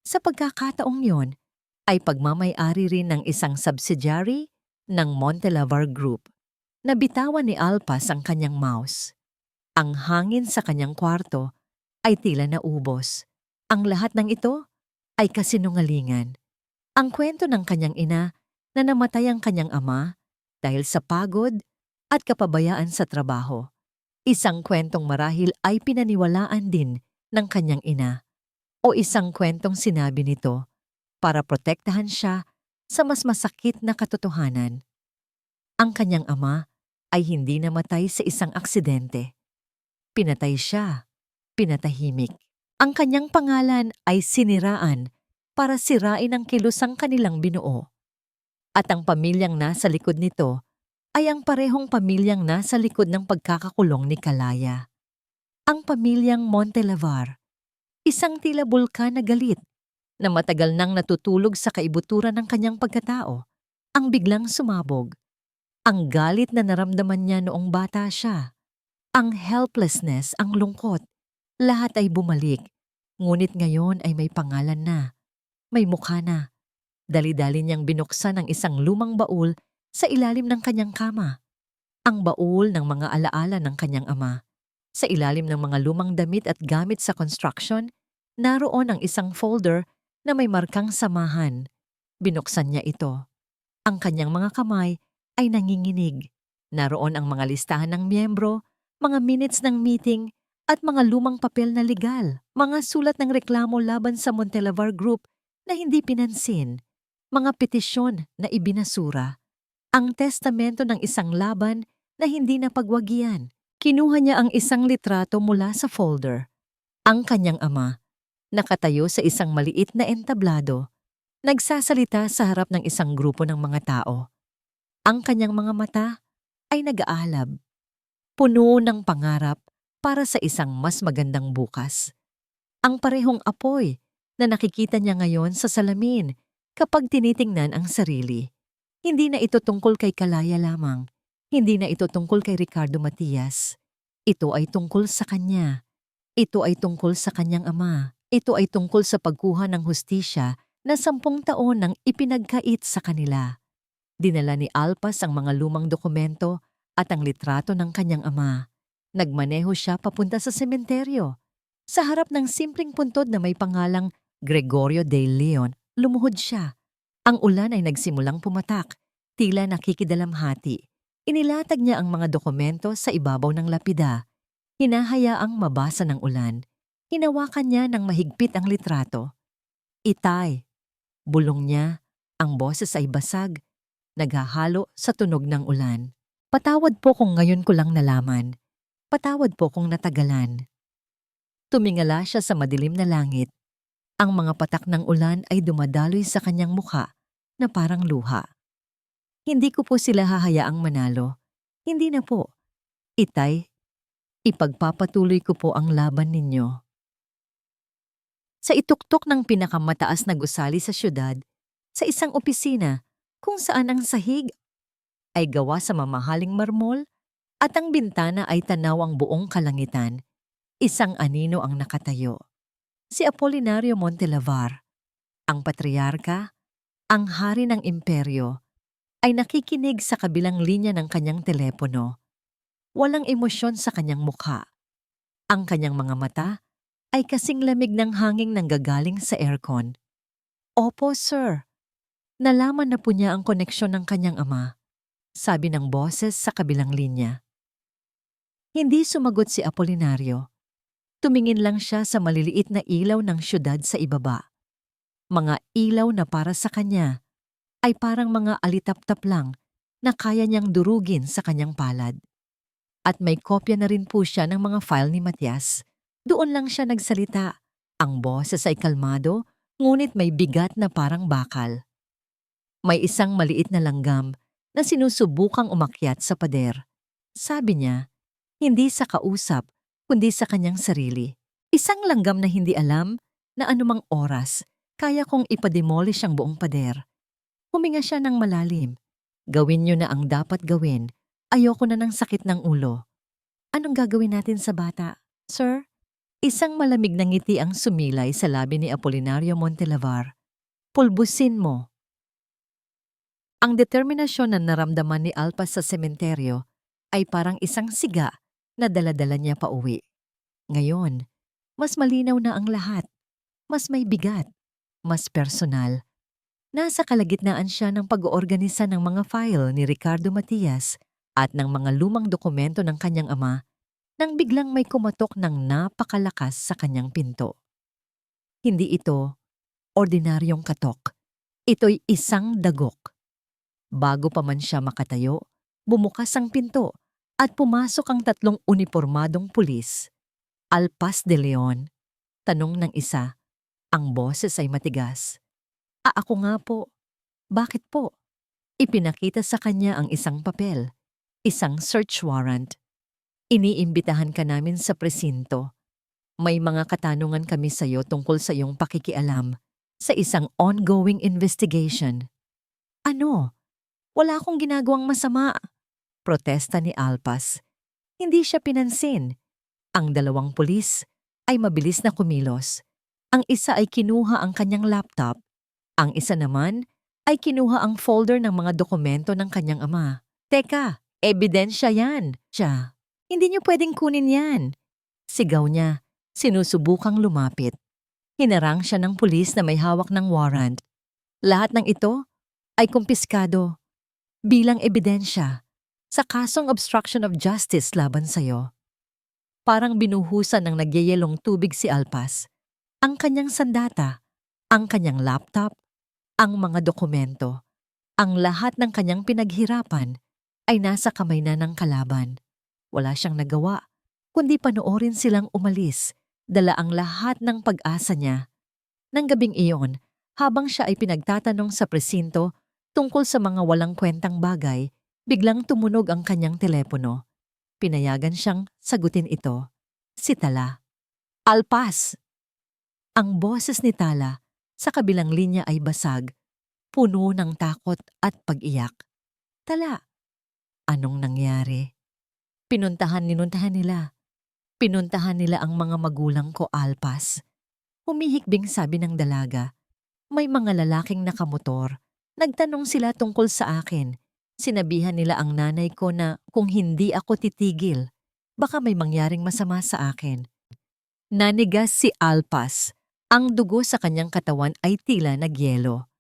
sa pagkakataong yon, ay pagmamay-ari rin ng isang subsidiary ng Montelavar Group. Nabitawan ni Alpas ang kanyang mouse. Ang hangin sa kanyang kwarto ay tila naubos. Ang lahat ng ito ay kasinungalingan. Ang kwento ng kanyang ina na namatay ang kanyang ama dahil sa pagod at kapabayaan sa trabaho. Isang kwentong marahil ay pinaniwalaan din ng kanyang ina. O isang kwentong sinabi nito para protektahan siya sa mas masakit na katotohanan. Ang kanyang ama ay hindi namatay sa isang aksidente. Pinatay siya, pinatahimik. Ang kanyang pangalan ay siniraan para sirain ang kilusang kanilang binuo. At ang pamilyang nasa likod nito ay ang parehong pamilyang nasa likod ng pagkakakulong ni Kalaya. Ang pamilyang Montelavar, isang tila bulkan na galit na matagal nang natutulog sa kaibuturan ng kanyang pagkatao, ang biglang sumabog. Ang galit na naramdaman niya noong bata siya. Ang helplessness, ang lungkot, lahat ay bumalik. Ngunit ngayon ay may pangalan na, may mukha na. Dali-dali niyang binuksan ang isang lumang baul sa ilalim ng kanyang kama. Ang baul ng mga alaala ng kanyang ama. Sa ilalim ng mga lumang damit at gamit sa construction, naroon ang isang folder na may markang samahan. Binuksan niya ito. Ang kanyang mga kamay ay nanginginig. Naroon ang mga listahan ng miyembro, mga minutes ng meeting, at mga lumang papel na legal, mga sulat ng reklamo laban sa Montelavar Group na hindi pinansin, mga petisyon na ibinasura, ang testamento ng isang laban na hindi napagwagyan. Kinuha niya ang isang litrato mula sa folder. Ang kanyang ama, nakatayo sa isang maliit na entablado, nagsasalita sa harap ng isang grupo ng mga tao. Ang kanyang mga mata ay nag-aalab, puno ng pangarap para sa isang mas magandang bukas. Ang parehong apoy na nakikita niya ngayon sa salamin kapag tinitingnan ang sarili. Hindi na ito tungkol kay Kalaya lamang. Hindi na ito tungkol kay Ricardo Matias. Ito ay tungkol sa kanya. Ito ay tungkol sa kanyang ama. Ito ay tungkol sa pagkuha ng hustisya na 10 taon nang ipinagkait sa kanila. Dinala ni Alpas ang mga lumang dokumento at ang litrato ng kanyang ama. Nagmaneho siya papunta sa sementeryo. Sa harap ng simpleng puntod na may pangalang Gregorio de Leon, lumuhod siya. Ang ulan ay nagsimulang pumatak, tila nakikidalamhati. Inilatag niya ang mga dokumento sa ibabaw ng lapida. Hinahayaang mabasa ng ulan. Hinawakan niya ng mahigpit ang litrato. Itay. Bulong niya, ang boses ay basag, naghahalo sa tunog ng ulan. Patawad po kung ngayon ko lang nalaman. Patawad po kung natagalan. Tumingala siya sa madilim na langit. Ang mga patak ng ulan ay dumadaloy sa kanyang mukha na parang luha. Hindi ko po sila hahayaang manalo. Hindi na po. Itay, ipagpapatuloy ko po ang laban ninyo. Sa ituktok ng pinakamataas na gusali sa syudad, sa isang opisina kung saan ang sahig ay gawa sa mamahaling marmol at ang bintana ay tanaw ang buong kalangitan, isang anino ang nakatayo. Si Apolinario Montelavar, ang patriarka, ang hari ng imperyo, ay nakikinig sa kabilang linya ng kanyang telepono. Walang emosyon sa kanyang mukha. Ang kanyang mga mata ay kasing lamig ng hanging nanggagaling sa aircon. Opo, sir. Nalaman na po niya ang koneksyon ng kanyang ama. Sabi ng boses sa kabilang linya. Hindi sumagot si Apolinario. Tumingin lang siya sa maliliit na ilaw ng syudad sa ibaba. Mga ilaw na para sa kanya ay parang mga alitap-tap lang na kaya niyang durugin sa kanyang palad. At may kopya na rin po siya ng mga file ni Matias. Doon lang siya nagsalita. Ang boses ay kalmado, ngunit may bigat na parang bakal. May isang maliit na langgam na sinusubukang umakyat sa pader. Sabi niya, hindi sa kausap, kundi sa kanyang sarili. Isang langgam na hindi alam na anumang oras, kaya kong ipademolish ang buong pader. Huminga siya ng malalim. Gawin niyo na ang dapat gawin. Ayoko na ng sakit ng ulo. Anong gagawin natin sa bata, sir? Isang malamig na ngiti ang sumilay sa labi ni Apolinario Montelavar. Pulbusin mo. Ang determinasyon na naramdaman ni Alpas sa sementeryo ay parang isang siga na dala-dala niya pa uwi. Ngayon, mas malinaw na ang lahat. Mas may bigat. Mas personal. Nasa kalagitnaan siya ng pag-oorganisa ng mga file ni Ricardo Matias at ng mga lumang dokumento ng kanyang ama nang biglang may kumatok ng napakalakas sa kanyang pinto. Hindi ito ordinaryong katok. Ito'y isang dagok. Bago pa man siya makatayo, bumukas ang pinto at pumasok ang tatlong unipormadong pulis. Alpas de Leon. Tanong ng isa. Ang boses ay matigas. Ako nga po. Bakit po? Ipinakita sa kanya ang isang papel. Isang search warrant. Iniimbitahan ka namin sa presinto. May mga katanungan kami sa iyo tungkol sa iyong pakikialam sa isang ongoing investigation. Ano? Wala akong ginagawang masama. Protesta ni Alpas. Hindi siya pinansin. Ang dalawang pulis ay mabilis na kumilos. Ang isa ay kinuha ang kanyang laptop. Ang isa naman ay kinuha ang folder ng mga dokumento ng kanyang ama. Teka, ebidensya yan. Siya, hindi niyo pwedeng kunin yan. Sigaw niya, sinusubukang lumapit. Hinarang siya ng pulis na may hawak ng warrant. Lahat ng ito ay kumpiskado bilang ebidensya sa kasong obstruction of justice laban sa'yo. Parang binuhusan ng nagyayelong tubig si Alpas. Ang kanyang sandata, ang kanyang laptop, ang mga dokumento, ang lahat ng kanyang pinaghirapan ay nasa kamay na ng kalaban. Wala siyang nagawa, kundi panoorin silang umalis, dala ang lahat ng pag-asa niya. Nang gabing iyon, habang siya ay pinagtatanong sa presinto tungkol sa mga walang kwentang bagay, biglang tumunog ang kanyang telepono. Pinayagan siyang sagutin ito. Si Tala. Alpas! Ang boses ni Tala sa kabilang linya ay basag, puno ng takot at pag-iyak. Tala, anong nangyari? Pinuntahan nila. Pinuntahan nila ang mga magulang ko, Alpas. Humihikbing sabi ng dalaga. May mga lalaking nakamotor. Nagtanong sila tungkol sa akin. Sinabihan nila ang nanay ko na kung hindi ako titigil, baka may mangyaring masama sa akin. Nanigas si Alpas. Ang dugo sa kanyang katawan ay tila nagyelo.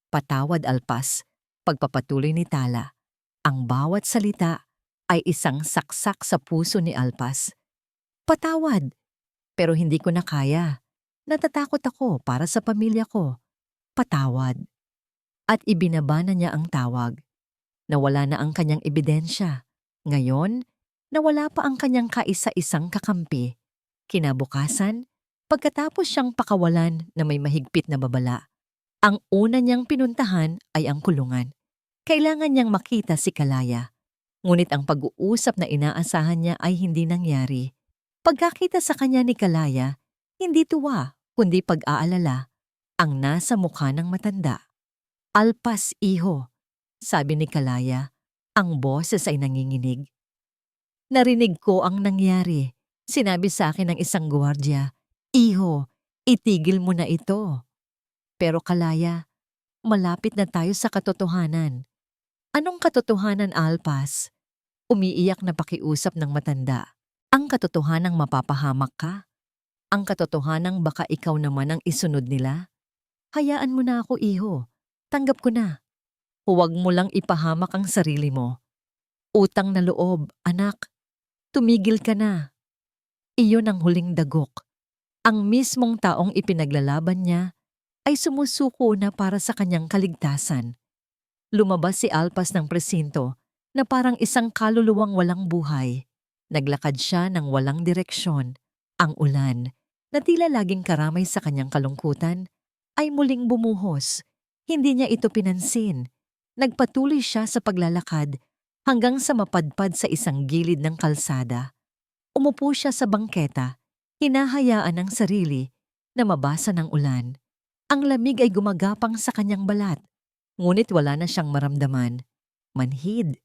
Patawad, Alpas. Pagpapatuloy ni Tala. Ang bawat salita ay isang saksak sa puso ni Alpas. Patawad. Pero hindi ko na kaya. Natatakot ako para sa pamilya ko. Patawad. At ibinaba na niya ang tawag. Nawala na ang kanyang ebidensya. Ngayon, nawala pa ang kanyang kaisa-isang kakampi. Kinabukasan, pagkatapos siyang pakawalan na may mahigpit na babala, ang una niyang pinuntahan ay ang kulungan. Kailangan niyang makita si Kalaya. Ngunit ang pag-uusap na inaasahan niya ay hindi nangyari. Pagkakita sa kanya ni Kalaya, hindi tuwa kundi pag-aalala ang nasa mukha ng matanda. Alpas, iho, sabi ni Kalaya. Ang boses ay nanginginig. Narinig ko ang nangyari. Sinabi sa akin ng isang gwardiya, Iho, itigil mo na ito. Pero Kalaya, malapit na tayo sa katotohanan. Anong katotohanan, Alpas? Umiiyak na pakiusap ng matanda. Ang katotohanang mapapahamak ka? Ang katotohanang baka ikaw naman ang isunod nila? Hayaan mo na ako, iho. Tanggap ko na. Huwag mo lang ipahamak ang sarili mo. Utang na loob, anak. Tumigil ka na. Iyon ang huling dagok. Ang mismong taong ipinaglalaban niya ay sumusuko na para sa kanyang kaligtasan. Lumabas si Alpas ng presinto na parang isang kaluluwang walang buhay. Naglakad siya ng walang direksyon. Ang ulan, na tila laging karamay sa kanyang kalungkutan, ay muling bumuhos. Hindi niya ito pinansin. Nagpatuloy siya sa paglalakad hanggang sa mapadpad sa isang gilid ng kalsada. Umupo siya sa bangketa, hinahayaan ang sarili na mabasa ng ulan. Ang lamig ay gumagapang sa kanyang balat, ngunit wala na siyang maramdaman. Manhid.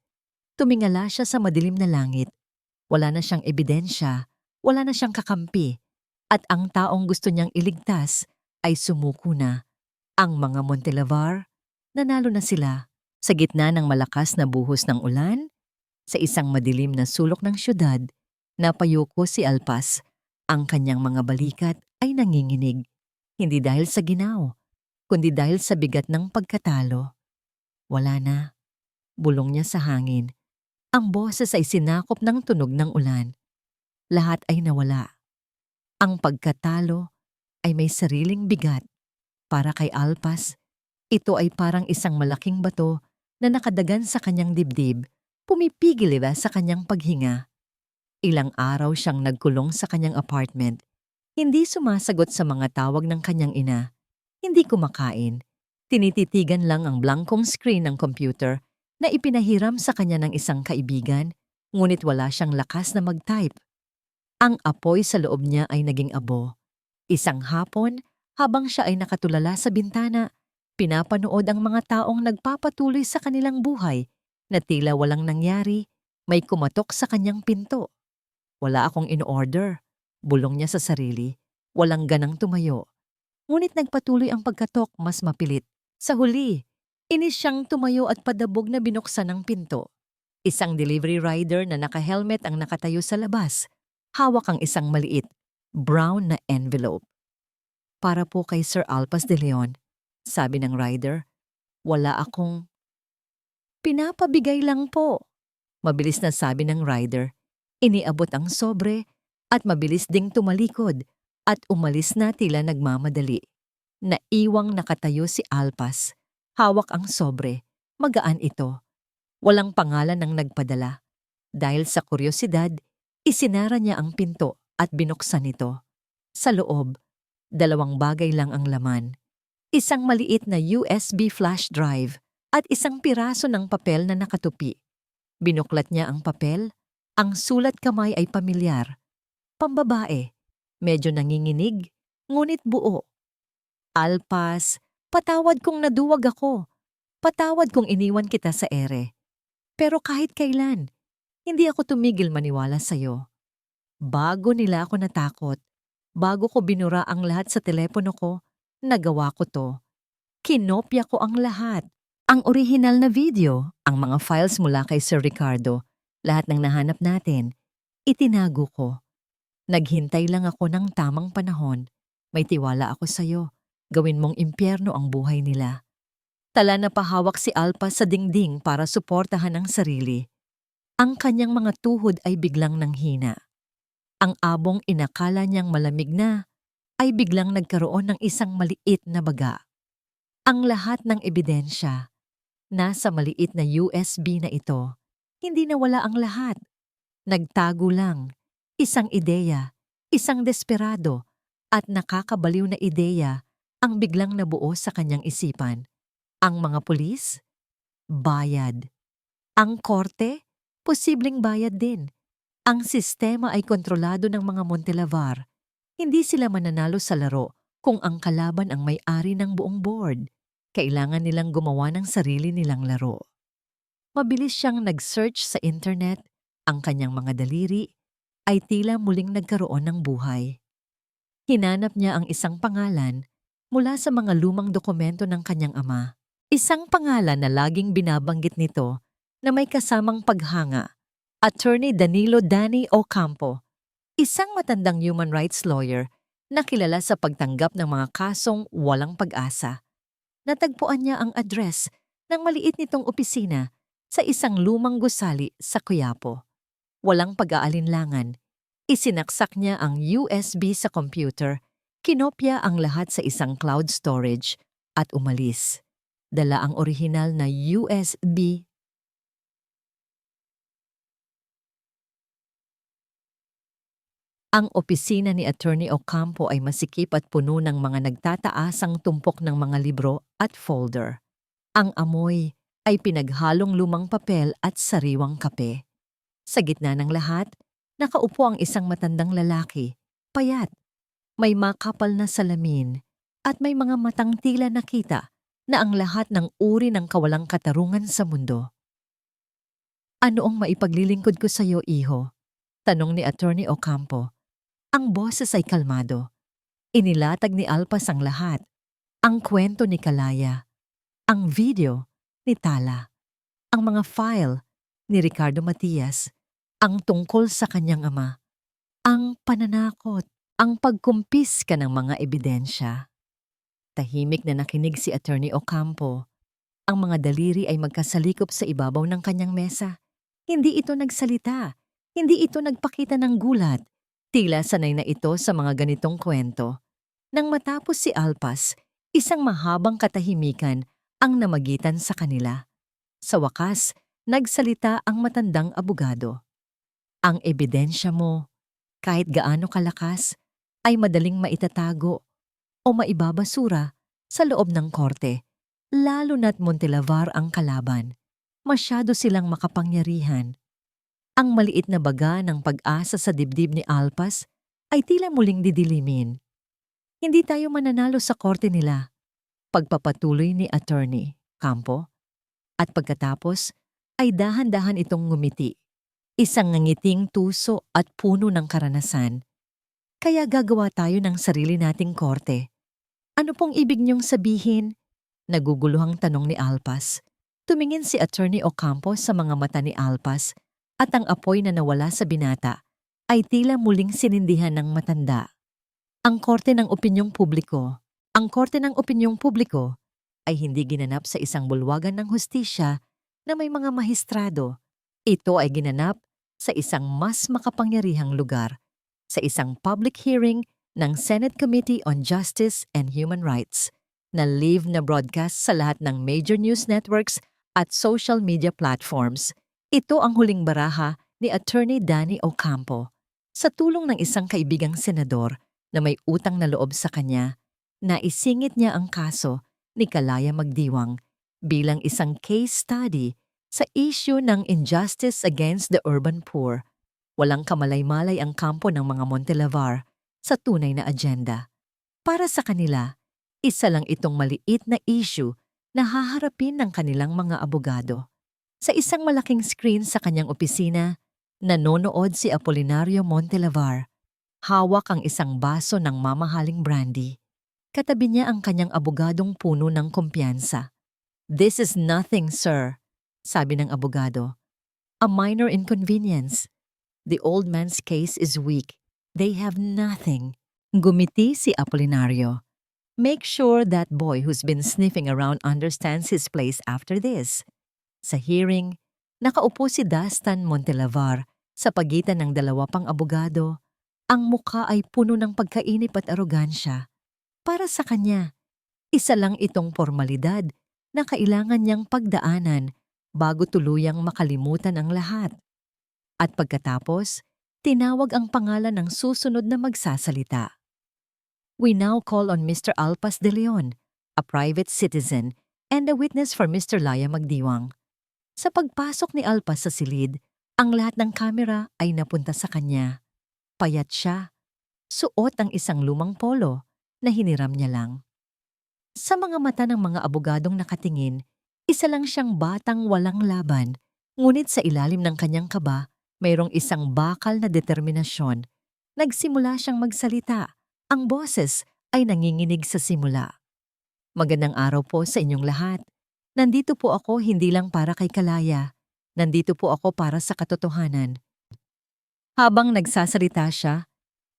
Tumingala siya sa madilim na langit. Wala na siyang ebidensya, wala na siyang kakampi, at ang taong gusto niyang iligtas ay sumuko na. Ang mga Montelavar, nanalo na sila. Sa gitna ng malakas na buhos ng ulan, sa isang madilim na sulok ng syudad, napayuko si Alpas. Ang kanyang mga balikat ay nanginginig. Hindi dahil sa ginaw, kundi dahil sa bigat ng pagkatalo. Wala na. Bulong niya sa hangin. Ang boses ay sinakop ng tunog ng ulan. Lahat ay nawala. Ang pagkatalo ay may sariling bigat. Para kay Alpas, ito ay parang isang malaking bato na nakadagan sa kanyang dibdib, pumipigil iba sa kanyang paghinga. Ilang araw siyang nagkulong sa kanyang apartment. Hindi sumasagot sa mga tawag ng kanyang ina. Hindi kumakain. Tinititigan lang ang blankong screen ng computer na ipinahiram sa kanya ng isang kaibigan, ngunit wala siyang lakas na mag-type. Ang apoy sa loob niya ay naging abo. Isang hapon, habang siya ay nakatulala sa bintana, pinapanood ang mga taong nagpapatuloy sa kanilang buhay na tila walang nangyari, may kumatok sa kanyang pinto. Wala akong in-order. Bulong niya sa sarili, walang ganang tumayo. Ngunit nagpatuloy ang pagkatok mas mapilit. Sa huli, inis siyang tumayo at padabog na binuksan ang pinto. Isang delivery rider na naka-helmet ang nakatayo sa labas. Hawak ang isang maliit, brown na envelope. Para po kay Sir Alpas de Leon, sabi ng rider. Wala akong... Pinapabigay lang po. Mabilis na sabi ng rider. Iniabot ang sobre at mabilis ding tumalikod at umalis na tila nagmamadali. Naiwang nakatayo si Alpas. Hawak ang sobre. Magaan ito. Walang pangalan ng nagpadala. Dahil sa kuryosidad, isinara niya ang pinto at binuksan ito. Sa loob, 2 bagay lang ang laman. Isang maliit na USB flash drive at isang piraso ng papel na nakatupi. Binuklat niya ang papel. Ang sulat kamay ay pamilyar. Pambabae, medyo nanginginig, ngunit buo. Alpas, patawad kung naduwag ako. Patawad kung iniwan kita sa ere. Pero kahit kailan, hindi ako tumigil maniwala sa'yo. Bago nila ako natakot, bago ko binura ang lahat sa telepono ko, nagawa ko to. Kinopya ko ang lahat. Ang orihinal na video, ang mga files mula kay Sir Ricardo, lahat ng nahanap natin, itinago ko. Naghintay lang ako ng tamang panahon. May tiwala ako sa'yo. Gawin mong impyerno ang buhay nila. Tala na pahawak si Alpas sa dingding para suportahan ang sarili. Ang kanyang mga tuhod ay biglang nanghina. Ang abong inakala niyang malamig na ay biglang nagkaroon ng isang maliit na baga. Ang lahat ng ebidensya, nasa maliit na USB na ito. Hindi nawala ang lahat. Nagtago lang. Isang ideya, isang desperado, at nakakabaliw na ideya ang biglang nabuo sa kanyang isipan. Ang mga pulis? Bayad. Ang korte? Posibleng bayad din. Ang sistema ay kontrolado ng mga Montelavar. Hindi sila mananalo sa laro kung ang kalaban ang may-ari ng buong board. Kailangan nilang gumawa ng sarili nilang laro. Mabilis siyang nag-search sa internet. Ang kanyang mga daliri ay tila muling nagkaroon ng buhay. Hinanap niya ang isang pangalan mula sa mga lumang dokumento ng kanyang ama. Isang pangalan na laging binabanggit nito na may kasamang paghanga. Attorney Danilo Danny Ocampo, isang matandang human rights lawyer na kilala sa pagtanggap ng mga kasong walang pag-asa. Natagpuan niya ang address ng maliit nitong opisina sa isang lumang gusali sa Quiapo. Walang pag-aalinlangan. Isinaksak niya ang USB sa computer, kinopya ang lahat sa isang cloud storage at umalis. Dala ang orihinal na USB. Ang opisina ni Attorney Ocampo ay masikip at puno ng mga nagtataasang tumpok ng mga libro at folder. Ang amoy ay pinaghalong lumang papel at sariwang kape. Sa gitna ng lahat, nakaupo ang isang matandang lalaki, payat, may makapal na salamin, at may mga matang tila nakita na ang lahat ng uri ng kawalang katarungan sa mundo. Ano ang maipaglilingkod ko sa iyo, iho? Tanong ni Attorney Ocampo. Ang boses ay kalmado. Inilatag ni Alpas ang lahat. Ang kwento ni Kalaya. Ang video ni Tala. Ang mga file ni Ricardo Matias. Ang tungkol sa kanyang ama. Ang pananakot. Ang pagkumpis ka ng mga ebidensya. Tahimik na nakinig si Attorney Ocampo. Ang mga daliri ay magkasalikop sa ibabaw ng kanyang mesa. Hindi ito nagsalita. Hindi ito nagpakita ng gulat. Tila sanay na ito sa mga ganitong kwento. Nang matapos si Alpas, isang mahabang katahimikan ang namagitan sa kanila. Sa wakas, nagsalita ang matandang abogado. Ang ebidensya mo, kahit gaano kalakas, ay madaling maitatago o maibabasura sa loob ng korte, lalo na't Montelavar ang kalaban. Masyado silang makapangyarihan. Ang maliit na baga ng pag-asa sa dibdib ni Alpas ay tila muling didilimin. Hindi tayo mananalo sa korte nila. Pagpapatuloy ni Attorney Campo. At pagkatapos ay dahan-dahan itong ngumiti. Isang ngangiting tuso at puno ng karanasan. Kaya gagawa tayo ng sarili nating korte. Ano pong ibig niyong sabihin? Naguguluhang tanong ni Alpas. Tumingin si Attorney Ocampo sa mga mata ni Alpas at ang apoy na nawala sa binata ay tila muling sinindihan ng matanda. Ang korte ng opinyong publiko ay hindi ginanap sa isang bulwagan ng hustisya na may mga mahistrado. Ito ay ginanap sa isang mas makapangyarihang lugar, sa isang public hearing ng Senate Committee on Justice and Human Rights na live na broadcast sa lahat ng major news networks at social media platforms. Ito ang huling baraha ni Attorney Danny Ocampo. Sa tulong ng isang kaibigang senador na may utang na loob sa kanya, naisingit niya ang kaso ni Kalaya Magdiwang bilang isang case study sa issue ng injustice against the urban poor. Walang kamalay-malay ang kampo ng mga Montelavar sa tunay na agenda. Para sa kanila, isa lang itong maliit na issue na haharapin ng kanilang mga abogado. Sa isang malaking screen sa kanyang opisina, nanonood si Apolinario Montelavar. Hawak ang isang baso ng mamahaling brandy. Katabi niya ang kanyang abogadong puno ng kumpiyansa. "This is nothing, sir," sabi ng abogado. "A minor inconvenience. The old man's case is weak. They have nothing." Gumiti si Apolinario. "Make sure that boy who's been sniffing around understands his place after this." Sa hearing, nakaupo si Dastan Montelavar sa pagitan ng dalawa pang abogado. Ang mukha ay puno ng pagkainip at arogansya. Para sa kanya, isa lang itong formalidad na kailangan niyang pagdaanan bago tuluyang makalimutan ang lahat. At pagkatapos, tinawag ang pangalan ng susunod na magsasalita. "We now call on Mr. Alpas de Leon, a private citizen and a witness for Mr. Laya Magdiwang." Sa pagpasok ni Alpas sa silid, ang lahat ng kamera ay napunta sa kanya. Payat siya. Suot ang isang lumang polo na hiniram niya lang. Sa mga mata ng mga abogadong nakatingin, isa lang siyang batang walang laban, ngunit sa ilalim ng kanyang kaba, mayroong isang bakal na determinasyon. Nagsimula siyang magsalita. Ang boses ay nanginginig sa simula. "Magandang araw po sa inyong lahat. Nandito po ako hindi lang para kay Kalaya. Nandito po ako para sa katotohanan." Habang nagsasalita siya,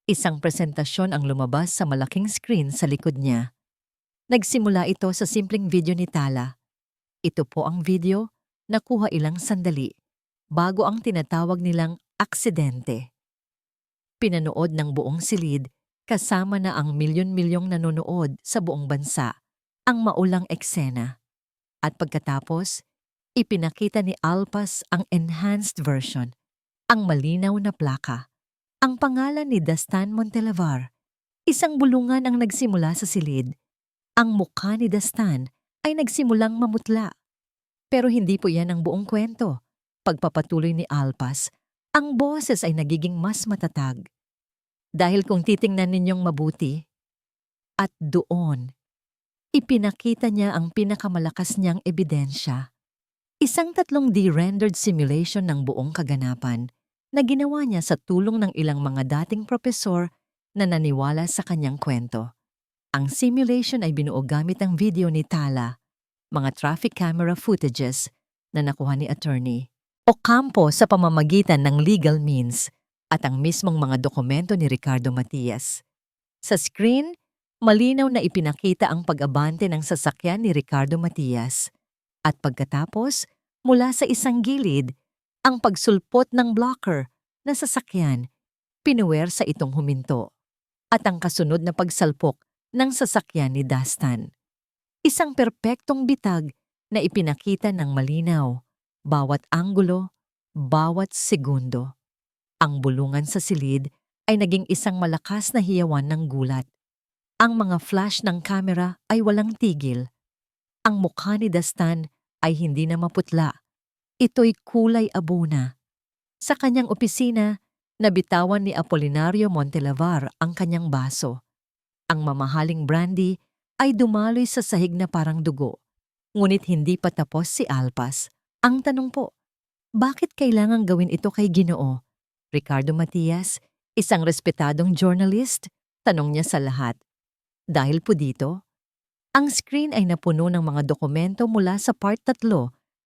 isang presentasyon ang lumabas sa malaking screen sa likod niya. Nagsimula ito sa simpleng video ni Tala. Ito po ang video nakuha ilang sandali bago ang tinatawag nilang aksidente. Pinanood ng buong silid kasama na ang milyon-milyong nanonood sa buong bansa ang maulang eksena. At pagkatapos, ipinakita ni Alpas ang enhanced version, ang malinaw na plaka. Ang pangalan ni Dastan Montelavar, isang bulungan ang nagsimula sa silid. Ang mukha ni Dastan ay nagsimulang mamutla. Pero hindi po yan ang buong kwento. Pagpapatuloy ni Alpas, ang boses ay nagiging mas matatag. Dahil kung titingnan ninyong mabuti, at doon, ipinakita niya ang pinakamalakas niyang ebidensya. Isang 3D rendered simulation ng buong kaganapan na ginawa niya sa tulong ng ilang mga dating propesor na naniwala sa kanyang kwento. Ang simulation ay binuo gamit ang video ni Tala, mga traffic camera footages na nakuha ni attorney, Ocampo sa pamamagitan ng legal means at ang mismong mga dokumento ni Ricardo Matias. Sa screen, malinaw na ipinakita ang pag-abante ng sasakyan ni Ricardo Matias. At pagkatapos, mula sa isang gilid, ang pagsulpot ng blocker na sasakyan, pinuwersa itong huminto. At ang kasunod na pagsalpok ng sasakyan ni Dastan. Isang perpektong bitag na ipinakita ng malinaw, bawat anggulo, bawat segundo. Ang bulungan sa silid ay naging isang malakas na hiyawan ng gulat. Ang mga flash ng kamera ay walang tigil. Ang mukha ni Dastan ay hindi na maputla. Ito'y kulay abuna. Sa kanyang opisina, nabitawan ni Apolinario Montelavar ang kanyang baso. Ang mamahaling brandy ay dumaloy sa sahig na parang dugo. Ngunit hindi pa tapos si Alpas. Ang tanong po, bakit kailangang gawin ito kay Ginoo? Ricardo Matias, isang respetadong journalist, tanong niya sa lahat. Dahil po dito, ang screen ay napuno ng mga dokumento mula sa part 3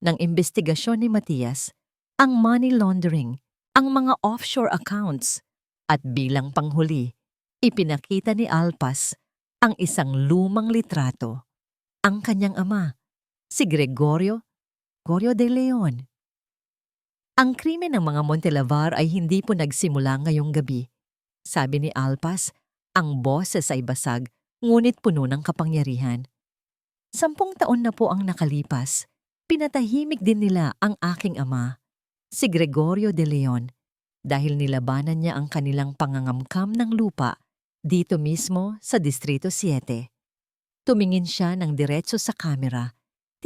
ng investigasyon ni Matias, ang money laundering, ang mga offshore accounts, at bilang panghuli, ipinakita ni Alpas ang isang lumang litrato, ang kanyang ama, si Gregorio de Leon. Ang krimen ng mga Montelavar ay hindi po nagsimula ngayong gabi. Sabi ni Alpas, ang boses ay basag, ngunit puno ng kapangyarihan. 10 taon na po ang nakalipas, pinatahimik din nila ang aking ama, si Gregorio de Leon, dahil nilabanan niya ang kanilang pangangamkam ng lupa dito mismo sa Distrito 7. Tumingin siya ng diretso sa kamera,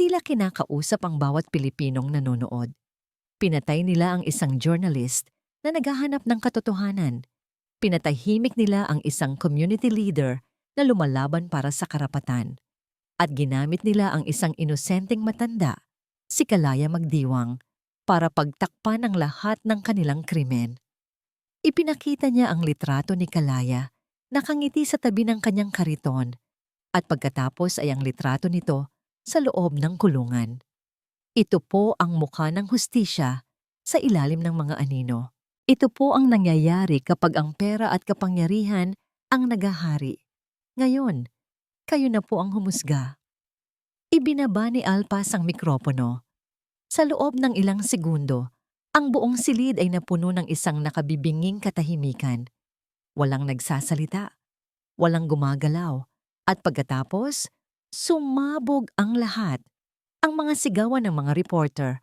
tila kinakausap ang bawat Pilipinong nanonood. Pinatay nila ang isang journalist na naghahanap ng katotohanan. Pinatahimik nila ang isang community leader na lumalaban para sa karapatan. At ginamit nila ang isang inosenteng matanda, si Kalaya Magdiwang, para pagtakpan ang lahat ng kanilang krimen. Ipinakita niya ang litrato ni Kalaya, nakangiti sa tabi ng kanyang kariton, at pagkatapos ay ang litrato nito sa loob ng kulungan. Ito po ang mukha ng hustisya sa ilalim ng mga anino. Ito po ang nangyayari kapag ang pera at kapangyarihan ang nagahari. Ngayon, kayo na po ang humusga. Ibinaba ni Alpas ang mikropono. Sa loob ng ilang segundo, ang buong silid ay napuno ng isang nakabibinging katahimikan. Walang nagsasalita, walang gumagalaw, at pagkatapos, sumabog ang lahat. Ang mga sigawan ng mga reporter,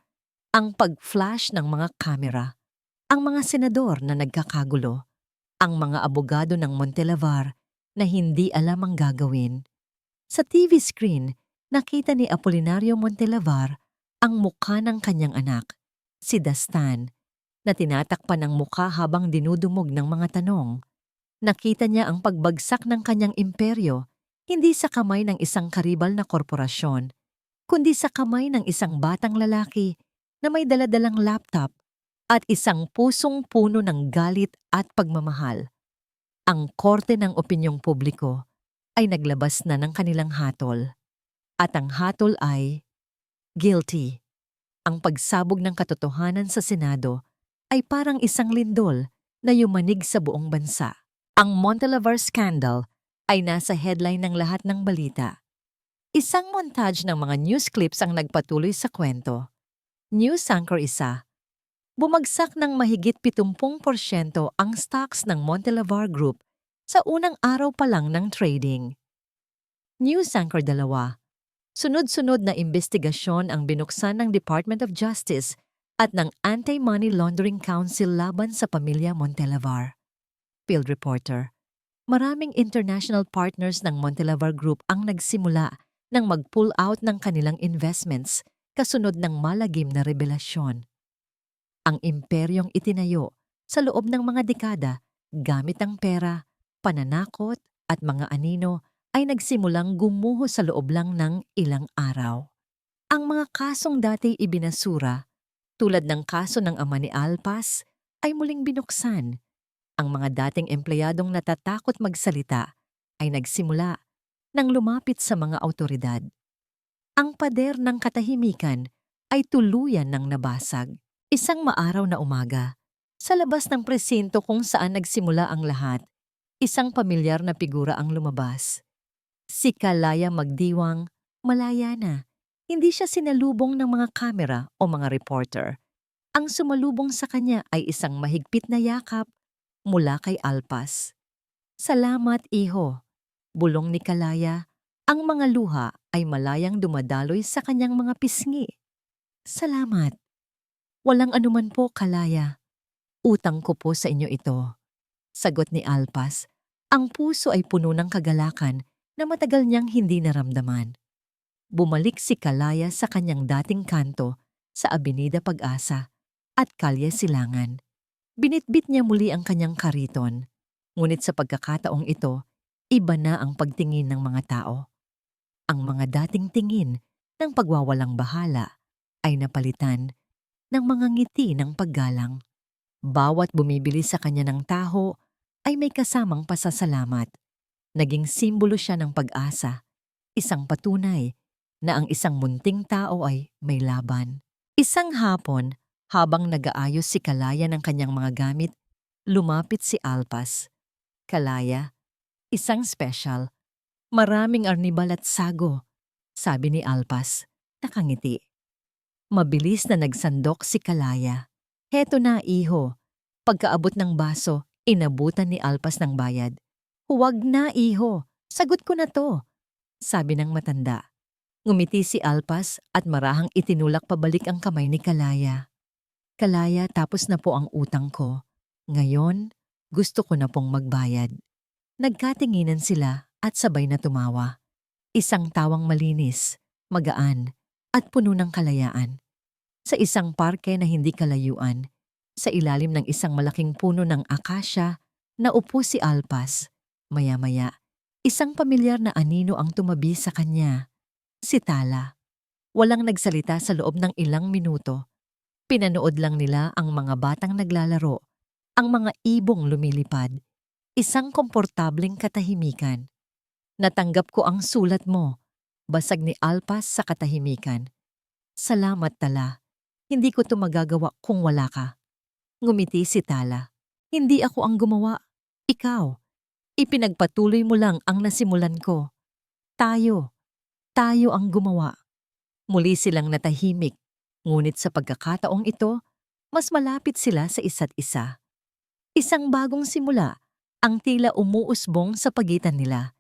ang pag-flash ng mga kamera, ang mga senador na nagkakagulo, ang mga abogado ng Montelavar na hindi alam ang gagawin. Sa TV screen, nakita ni Apolinario Montelavar ang mukha ng kanyang anak, si Dastan, na tinatakpan ng mukha habang dinudumog ng mga tanong. Nakita niya ang pagbagsak ng kanyang imperyo, hindi sa kamay ng isang karibal na korporasyon, kundi sa kamay ng isang batang lalaki na may daladalang laptop at isang pusong puno ng galit at pagmamahal. Ang korte ng opinyong publiko ay naglabas na ng kanilang hatol. At ang hatol ay guilty. Ang pagsabog ng katotohanan sa Senado ay parang isang lindol na yumanig sa buong bansa. Ang Montelavar scandal ay nasa headline ng lahat ng balita. Isang montage ng mga news clips ang nagpatuloy sa kwento. News Anchor 1. Bumagsak ng mahigit 70% ang stocks ng Montelavar Group sa unang araw pa lang ng trading. News Anchor 2. Sunod-sunod na investigasyon ang binuksan ng Department of Justice at ng Anti-Money Laundering Council laban sa pamilya Montelavar. Field Reporter. Maraming international partners ng Montelavar Group ang nagsimula nang mag-pull out ng kanilang investments kasunod ng malagim na revelasyon. Ang imperyong itinayo sa loob ng mga dekada gamit ang pera, pananakot at mga anino ay nagsimulang gumuho sa loob lang ng ilang araw. Ang mga kasong dati ibinasura, tulad ng kaso ng ama ni Alpas, ay muling binuksan. Ang mga dating empleyadong natatakot magsalita ay nagsimula nang lumapit sa mga awtoridad. Ang pader ng katahimikan ay tuluyan ng nabasag. Isang maaraw na umaga, sa labas ng presinto kung saan nagsimula ang lahat, isang pamilyar na figura ang lumabas. Si Kalaya Magdiwang, malaya na. Hindi siya sinalubong ng mga kamera o mga reporter. Ang sumalubong sa kanya ay isang mahigpit na yakap mula kay Alpas. Salamat, iho. Bulong ni Kalaya, ang mga luha ay malayang dumadaloy sa kanyang mga pisngi. Salamat. Walang anuman po, Kalaya. Utang ko po sa inyo ito. Sagot ni Alpas. Ang puso ay puno ng kagalakan na matagal niyang hindi naramdaman. Bumalik si Kalaya sa kanyang dating kanto sa Avenida Pag-asa at Kalye Silangan. Binitbit niya muli ang kanyang kariton. Ngunit sa pagkakataong ito, iba na ang pagtingin ng mga tao. Ang mga dating tingin ng pagwawalang bahala ay napalitan ng mga ngiti ng paggalang. Bawat bumibili sa kanya ng taho ay may kasamang pasasalamat. Naging simbolo siya ng pag-asa, isang patunay na ang isang munting tao ay may laban. Isang hapon, habang nag-aayos si Kalaya ng kanyang mga gamit, lumapit si Alpas. Kalaya, isang special. Maraming arnibal at sago, sabi ni Alpas, nakangiti. Mabilis na nagsandok si Kalaya. Heto na, iho. Pagkaabot ng baso, inabutan ni Alpas ng bayad. Huwag na, iho. Sagot ko na to, sabi ng matanda. Ngumiti si Alpas at marahang itinulak pabalik ang kamay ni Kalaya. Kalaya, tapos na po ang utang ko. Ngayon, gusto ko na pong magbayad. Nagkatinginan sila at sabay na tumawa. Isang tawang malinis, magaan, at puno ng kalayaan. Sa isang parke na hindi kalayuan, sa ilalim ng isang malaking puno ng akasya, naupo si Alpas. Maya-maya, isang pamilyar na anino ang tumabi sa kanya. Si Tala. Walang nagsalita sa loob ng ilang minuto. Pinanood lang nila ang mga batang naglalaro, ang mga ibong lumilipad. Isang komportableng katahimikan. Natanggap ko ang sulat mo, basag ni Alpas sa katahimikan. Salamat, Tala. Hindi ko to magagawa kung wala ka. Ngumiti si Tala. Hindi ako ang gumawa. Ikaw. Ipinagpatuloy mo lang ang nasimulan ko. Tayo ang gumawa. Muli silang natahimik, ngunit sa pagkakataong ito, mas malapit sila sa isa't isa. Isang bagong simula, ang tila umuusbong sa pagitan nila.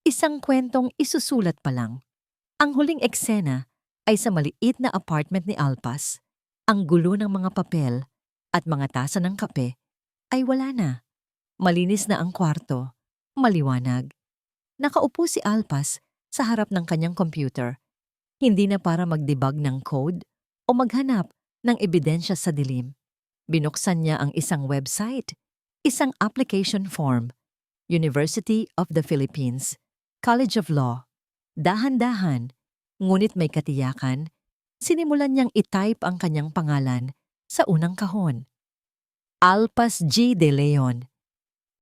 Isang kwentong isusulat pa lang. Ang huling eksena ay sa maliit na apartment ni Alpas. Ang gulo ng mga papel at mga tasa ng kape ay wala na. Malinis na ang kwarto, maliwanag. Nakaupo si Alpas sa harap ng kanyang computer. Hindi na para mag-debug ng code o maghanap ng ebidensya sa dilim. Binuksan niya ang isang website, isang application form, University of the Philippines, College of Law. Dahan-dahan, ngunit may katiyakan, sinimulan niyang i-type ang kanyang pangalan sa unang kahon. Alpas G. De Leon.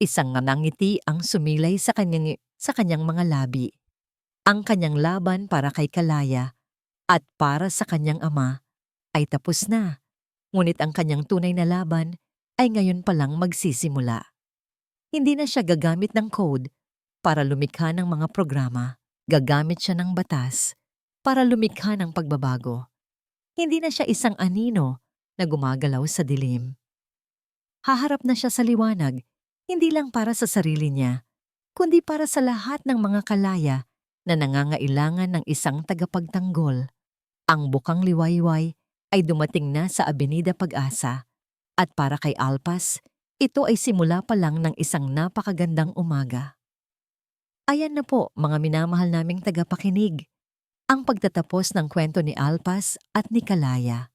Isang nangiti ang sumilay sa kanyang mga labi. Ang kanyang laban para kay Kalaya at para sa kanyang ama ay tapos na, ngunit ang kanyang tunay na laban ay ngayon pa lang magsisimula. Hindi na siya gagamit ng code para lumikha ng mga programa. Gagamit siya ng batas para lumikha ng pagbabago. Hindi na siya isang anino na gumagalaw sa dilim. Haharap na siya sa liwanag, hindi lang para sa sarili niya, kundi para sa lahat ng mga kalaya na nangangailangan ng isang tagapagtanggol. Ang bukang liwayway ay dumating na sa Avenida Pag-asa at para kay Alpas, ito ay simula pa lang ng isang napakagandang umaga. Ayan na po mga minamahal naming tagapakinig, ang pagtatapos ng kwento ni Alpas at ni Kalaya.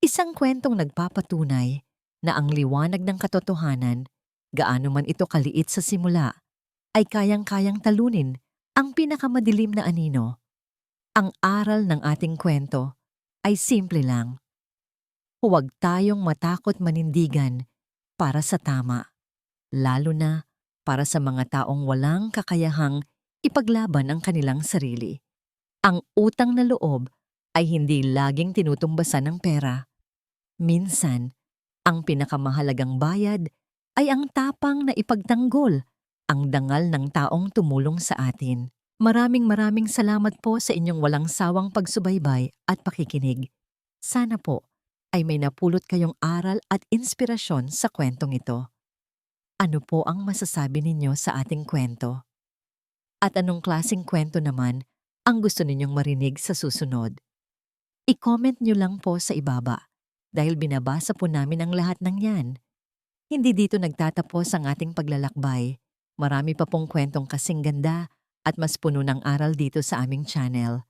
Isang kwentong nagpapatunay na ang liwanag ng katotohanan, gaano man ito kaliit sa simula, ay kayang-kayang talunin ang pinakamadilim na anino. Ang aral ng ating kwento ay simple lang. Huwag tayong matakot manindigan para sa tama, lalo na para sa mga taong walang kakayahang ipaglaban ang kanilang sarili. Ang utang na loob ay hindi laging tinutumbasan ng pera. Minsan, ang pinakamahalagang bayad ay ang tapang na ipagtanggol ang dangal ng taong tumulong sa atin. Maraming salamat po sa inyong walang sawang pagsubaybay at pakikinig. Sana po ay may napulot kayong aral at inspirasyon sa kwentong ito. Ano po ang masasabi ninyo sa ating kwento? At anong klaseng kwento naman ang gusto ninyong marinig sa susunod? I-comment nyo lang po sa ibaba dahil binabasa po namin ang lahat ng yan. Hindi dito nagtatapos ang ating paglalakbay. Marami pa pong kwentong kasing ganda at mas puno ng aral dito sa aming channel.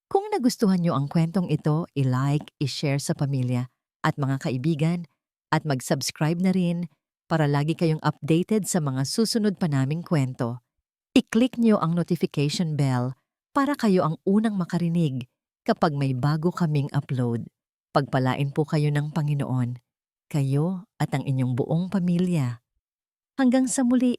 Kung nagustuhan nyo ang kwentong ito, i-like, i-share sa pamilya at mga kaibigan at mag-subscribe na rin para lagi kayong updated sa mga susunod pa naming kwento. I-click nyo ang notification bell para kayo ang unang makarinig kapag may bago kaming upload. Pagpalain po kayo ng Panginoon, kayo at ang inyong buong pamilya. Hanggang sa muli,